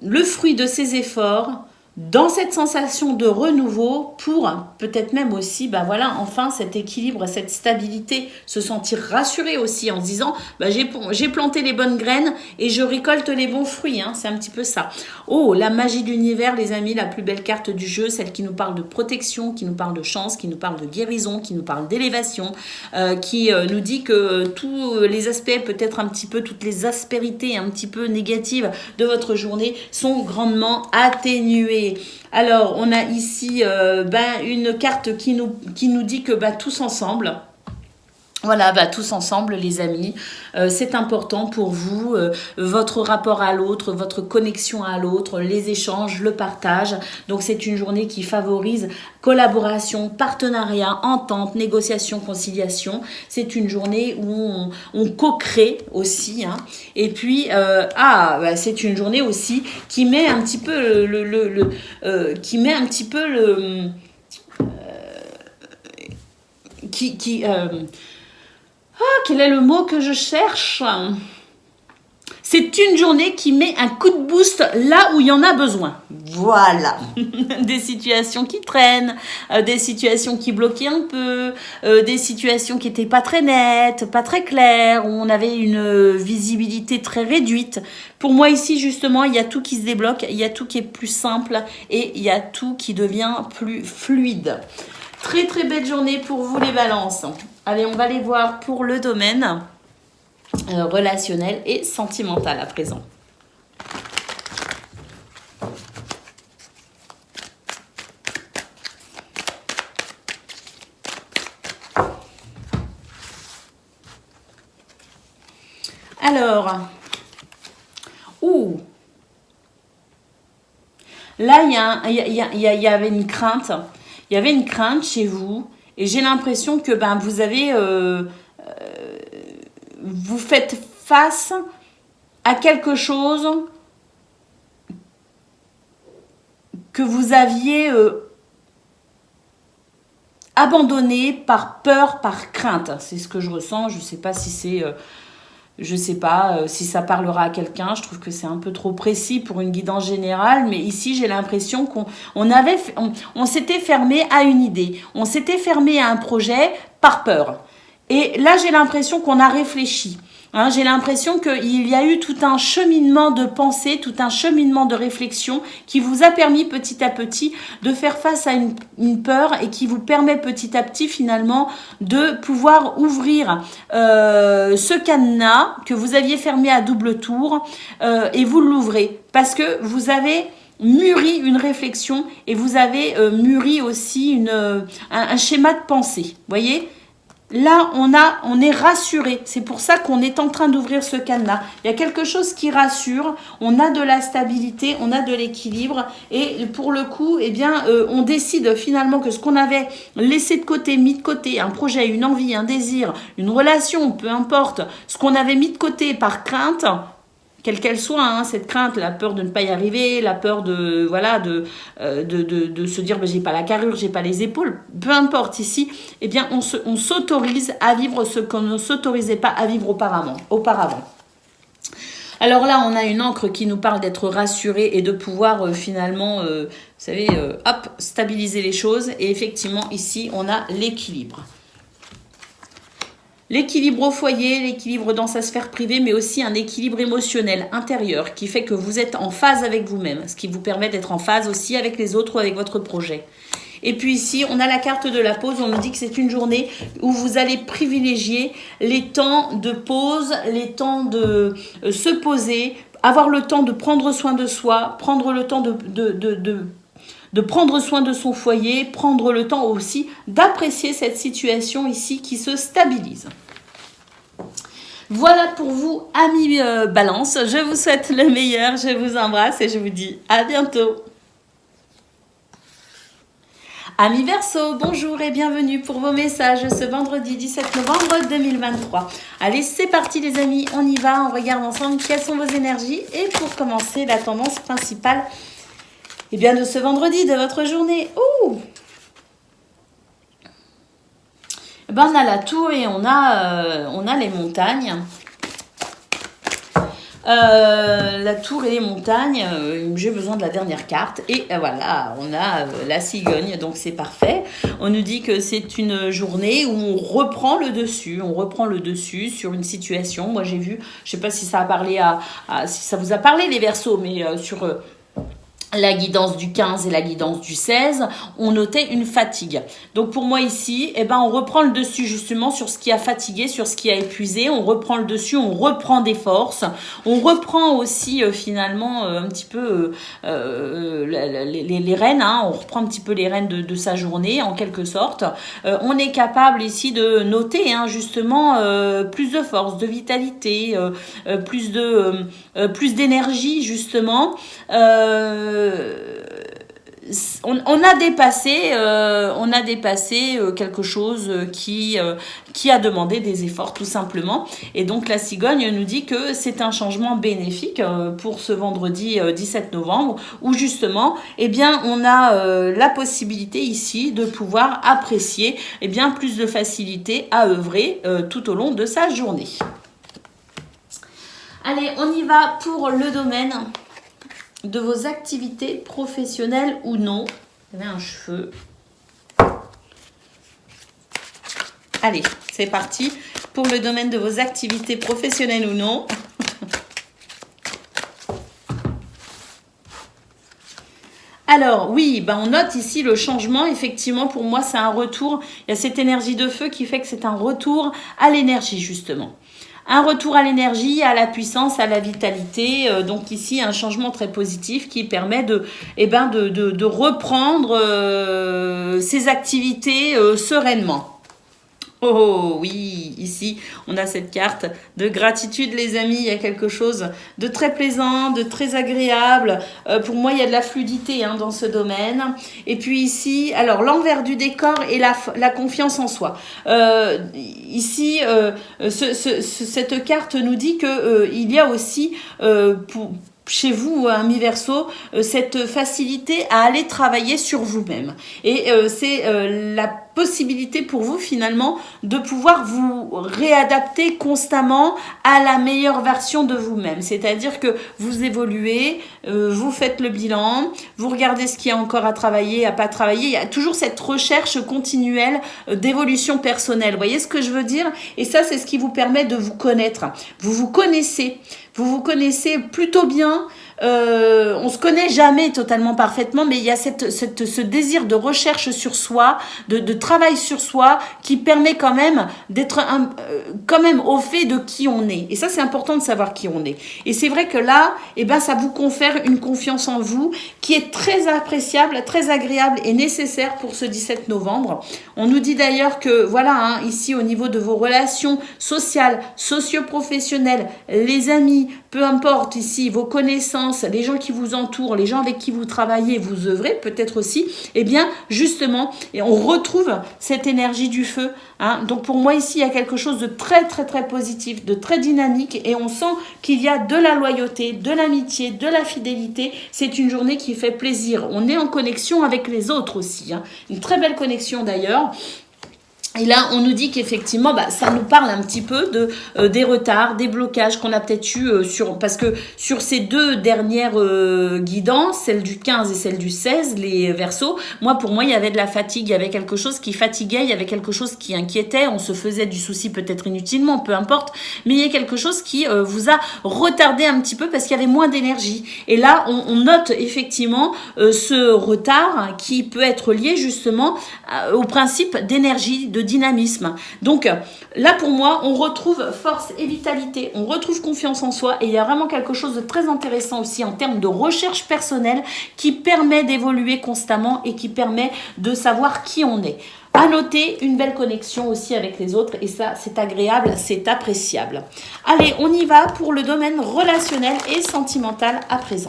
le fruit de ces efforts dans cette sensation de renouveau pour peut-être même aussi, enfin cet équilibre, cette stabilité, se sentir rassuré aussi en se disant, j'ai planté les bonnes graines et je récolte les bons fruits, hein, c'est un petit peu ça. Oh, la magie de l'univers, les amis, la plus belle carte du jeu, celle qui nous parle de protection, qui nous parle de chance, qui nous parle de guérison, qui nous parle d'élévation, qui nous dit que tous les aspects, peut-être un petit peu, toutes les aspérités un petit peu négatives de votre journée sont grandement atténuées. Alors, on a ici une carte qui nous dit que tous ensemble, voilà, tous ensemble les amis, c'est important pour vous, votre rapport à l'autre, votre connexion à l'autre, les échanges, le partage. Donc c'est une journée qui favorise collaboration, partenariat, entente, négociation, conciliation. C'est une journée où on co-crée aussi. Hein. Et puis, c'est une journée aussi qui met un petit peu quel est le mot que je cherche ? C'est une journée qui met un coup de boost là où il y en a besoin. Voilà. Des situations qui traînent, des situations qui bloquaient un peu, des situations qui n'étaient pas très nettes, pas très claires, où on avait une visibilité très réduite. Pour moi ici, justement, il y a tout qui se débloque, il y a tout qui est plus simple et il y a tout qui devient plus fluide. Très très belle journée pour vous les balances. Allez, on va aller voir pour le domaine relationnel et sentimental à présent. Alors, là il y avait une crainte. Il y avait une crainte chez vous et j'ai l'impression que vous avez, vous faites face à quelque chose que vous aviez abandonné par peur, par crainte. C'est ce que je ressens. Je ne sais pas si c'est... Je ne sais pas si ça parlera à quelqu'un. Je trouve que c'est un peu trop précis pour une guidance générale. Mais ici, j'ai l'impression qu'on s'était fermé à une idée. On s'était fermé à un projet par peur. Et là, j'ai l'impression qu'on a réfléchi. Hein, j'ai l'impression qu'il y a eu tout un cheminement de pensée, tout un cheminement de réflexion qui vous a permis petit à petit de faire face à une peur et qui vous permet petit à petit finalement de pouvoir ouvrir ce cadenas que vous aviez fermé à double tour et vous l'ouvrez parce que vous avez mûri une réflexion et vous avez mûri aussi un schéma de pensée, voyez ? Là, on est rassuré. C'est pour ça qu'on est en train d'ouvrir ce cadenas. Il y a quelque chose qui rassure. On a de la stabilité, on a de l'équilibre. Et pour le coup, on décide finalement que ce qu'on avait laissé de côté, mis de côté, un projet, une envie, un désir, une relation, peu importe, ce qu'on avait mis de côté par crainte, quelle qu'elle soit, hein, cette crainte, la peur de ne pas y arriver, la peur de voilà de se dire j'ai pas la carrure, j'ai pas les épaules, peu importe ici, eh bien on s'autorise à vivre ce qu'on ne s'autorisait pas à vivre auparavant. Alors là, on a une encre qui nous parle d'être rassuré et de pouvoir finalement, vous savez, hop, stabiliser les choses. Et effectivement, ici, on a l'équilibre. L'équilibre au foyer, l'équilibre dans sa sphère privée, mais aussi un équilibre émotionnel intérieur qui fait que vous êtes en phase avec vous-même, ce qui vous permet d'être en phase aussi avec les autres ou avec votre projet. Et puis ici, on a la carte de la pause. On nous dit que c'est une journée où vous allez privilégier les temps de pause, les temps de se poser, avoir le temps de prendre soin de soi, prendre le temps de prendre soin de son foyer, prendre le temps aussi d'apprécier cette situation ici qui se stabilise. Voilà pour vous, amis Balance. Je vous souhaite le meilleur, je vous embrasse et je vous dis à bientôt. Amis Verseau, bonjour et bienvenue pour vos messages ce vendredi 17 novembre 2023. Allez, c'est parti les amis, on y va, on regarde ensemble quelles sont vos énergies. Et pour commencer, la tendance principale de ce vendredi, de votre journée. Ouh, on a la tour et on a les montagnes. La tour et les montagnes, j'ai besoin de la dernière carte et voilà, on a la cigogne, donc c'est parfait. On nous dit que c'est une journée où on reprend le dessus sur une situation. Moi j'ai vu, je sais pas si ça a parlé si ça vous a parlé les Verseaux, mais sur la guidance du 15 et la guidance du 16, on notait une fatigue. Donc pour moi ici, on reprend le dessus justement sur ce qui a fatigué, sur ce qui a épuisé. On reprend le dessus, on reprend des forces. On reprend aussi finalement un petit peu les rênes. Hein, on reprend un petit peu les rênes de sa journée en quelque sorte. On est capable ici de noter justement plus de force, de vitalité, plus d'énergie justement. On a dépassé quelque chose qui a demandé des efforts tout simplement. Et donc la cigogne nous dit que c'est un changement bénéfique pour ce vendredi 17 novembre où justement on a la possibilité ici de pouvoir apprécier plus de facilité à œuvrer tout au long de sa journée. Allez, on y va pour le domaine de vos activités professionnelles ou non. Vous avez un cheveu. Allez, c'est parti pour le domaine de vos activités professionnelles ou non. Alors oui, on note ici le changement. Effectivement, pour moi, c'est un retour. Il y a cette énergie de feu qui fait que c'est un retour à l'énergie justement. Un retour à l'énergie, à la puissance, à la vitalité. Donc ici, un changement très positif qui permet de reprendre ses activités sereinement. Oh oui, ici, on a cette carte de gratitude, les amis. Il y a quelque chose de très plaisant, de très agréable. Pour moi, il y a de la fluidité dans ce domaine. Et puis ici, alors l'envers du décor et la confiance en soi. Ici, cette carte nous dit que il y a aussi chez vous, amis Verseau, cette facilité à aller travailler sur vous-même. Et c'est la possibilité pour vous finalement de pouvoir vous réadapter constamment à la meilleure version de vous-même. C'est-à-dire que vous évoluez, vous faites le bilan, vous regardez ce qu'il y a encore à travailler, à pas travailler. Il y a toujours cette recherche continuelle d'évolution personnelle. Vous voyez ce que je veux dire? Et ça, c'est ce qui vous permet de vous connaître. Vous vous connaissez plutôt bien. On se connaît jamais totalement parfaitement, mais il y a ce désir de recherche sur soi, de travail sur soi, qui permet quand même d'être quand même au fait de qui on est. Et ça, c'est important de savoir qui on est. Et c'est vrai que là, ça vous confère une confiance en vous qui est très appréciable, très agréable et nécessaire pour ce 17 novembre. On nous dit d'ailleurs que ici au niveau de vos relations sociales, socio-professionnelles, les amis, peu importe ici vos connaissances, les gens qui vous entourent, les gens avec qui vous travaillez, vous œuvrez peut-être aussi, eh bien justement, et on retrouve cette énergie du feu. Hein. Donc pour moi ici, il y a quelque chose de très très très positif, de très dynamique et on sent qu'il y a de la loyauté, de l'amitié, de la fidélité. C'est une journée qui fait plaisir. On est en connexion avec les autres aussi. Hein. Une très belle connexion d'ailleurs. Et là, on nous dit qu'effectivement, ça nous parle un petit peu des retards, des blocages qu'on a peut-être eu parce que sur ces deux dernières guidances, celle du 15 et celle du 16, les Verseaux, pour moi, il y avait de la fatigue, il y avait quelque chose qui fatiguait, il y avait quelque chose qui inquiétait, on se faisait du souci peut-être inutilement, peu importe, mais il y a quelque chose qui vous a retardé un petit peu parce qu'il y avait moins d'énergie. Et là, on note effectivement ce retard qui peut être lié justement au principe d'énergie, de dynamisme. Donc là pour moi on retrouve force et vitalité, on retrouve confiance en soi et il y a vraiment quelque chose de très intéressant aussi en termes de recherche personnelle qui permet d'évoluer constamment et qui permet de savoir qui on est. À noter une belle connexion aussi avec les autres et ça c'est agréable, c'est appréciable. Allez, on y va pour le domaine relationnel et sentimental à présent.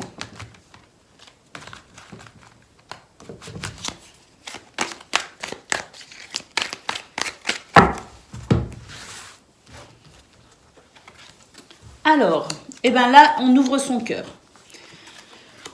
Alors, là, on ouvre son cœur.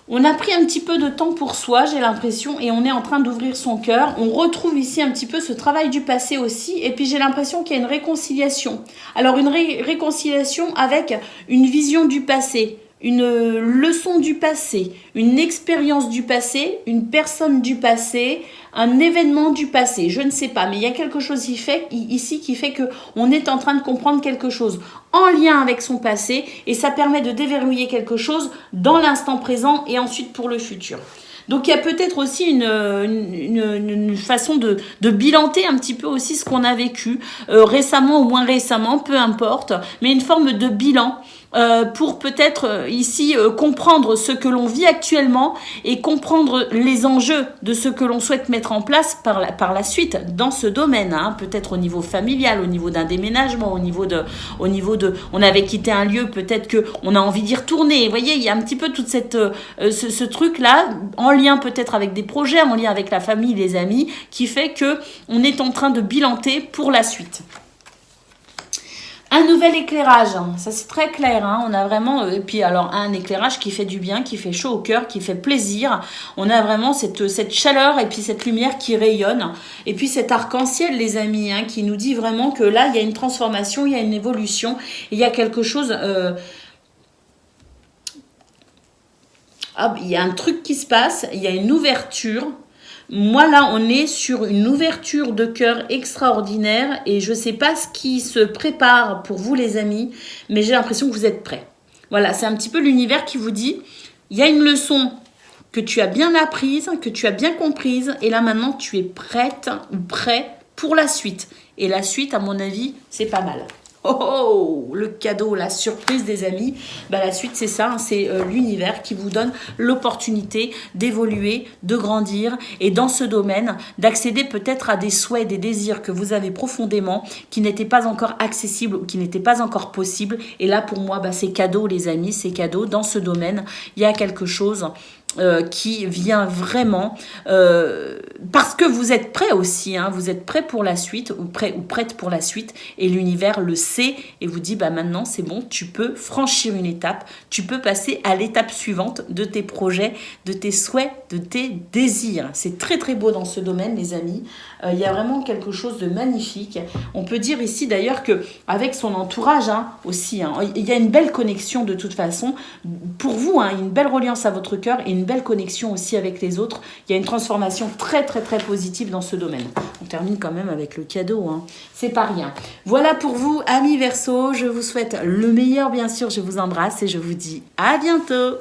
On a pris un petit peu de temps pour soi, j'ai l'impression, et on est en train d'ouvrir son cœur. On retrouve ici un petit peu ce travail du passé aussi, et puis j'ai l'impression qu'il y a une réconciliation. Alors, une réconciliation avec une vision du passé, une leçon du passé, une expérience du passé, une personne du passé, un événement du passé, je ne sais pas, mais il y a quelque chose ici qui fait qu'on est en train de comprendre quelque chose en lien avec son passé et ça permet de déverrouiller quelque chose dans l'instant présent et ensuite pour le futur. Donc il y a peut-être aussi une façon de bilanter un petit peu aussi ce qu'on a vécu récemment ou moins récemment, peu importe, mais une forme de bilan pour peut-être ici comprendre ce que l'on vit actuellement et comprendre les enjeux de ce que l'on souhaite mettre en place par la suite dans ce domaine, hein, peut-être au niveau familial, au niveau d'un déménagement, au niveau de on avait quitté un lieu, peut-être que on a envie d'y retourner. Vous voyez, il y a un petit peu toute cette ce truc-là, en lien peut-être avec des projets, en lien avec la famille, les amis, qui fait que on est en train de bilanter pour la suite. Un nouvel éclairage, ça c'est très clair, hein. On a vraiment, et puis alors un éclairage qui fait du bien, qui fait chaud au cœur, qui fait plaisir. On a vraiment cette chaleur et puis cette lumière qui rayonne. Et puis cet arc-en-ciel, les amis, hein, qui nous dit vraiment que là, il y a une transformation, il y a une évolution, il y a quelque chose... il y a un truc qui se passe, il y a une ouverture. Moi, là, on est sur une ouverture de cœur extraordinaire et je ne sais pas ce qui se prépare pour vous, les amis, mais j'ai l'impression que vous êtes prêts. Voilà, c'est un petit peu l'univers qui vous dit, il y a une leçon que tu as bien apprise, que tu as bien comprise et là, maintenant, tu es prête ou prêt pour la suite. Et la suite, à mon avis, c'est pas mal. Oh, le cadeau, la surprise des amis. La suite, c'est ça, hein, c'est l'univers qui vous donne l'opportunité d'évoluer, de grandir et dans ce domaine, d'accéder peut-être à des souhaits, des désirs que vous avez profondément, qui n'étaient pas encore accessibles ou qui n'étaient pas encore possibles. Et là, pour moi, c'est cadeau, les amis, c'est cadeau. Dans ce domaine, il y a quelque chose qui vient vraiment parce que vous êtes prêts aussi, hein, vous êtes prêts pour la suite ou prête pour la suite et l'univers le sait et vous dit maintenant c'est bon, tu peux franchir une étape, tu peux passer à l'étape suivante de tes projets, de tes souhaits, de tes désirs. C'est très très beau dans ce domaine, les amis. Il y a vraiment quelque chose de magnifique. On peut dire ici d'ailleurs que avec son entourage aussi, il y a une belle connexion de toute façon pour vous, une belle reliance à votre cœur et une belle connexion aussi avec les autres. Il y a une transformation très très très positive dans ce domaine. On termine quand même avec le cadeau, c'est pas rien. Voilà pour vous, amis Verseaux, je vous souhaite le meilleur bien sûr, je vous embrasse et je vous dis à bientôt.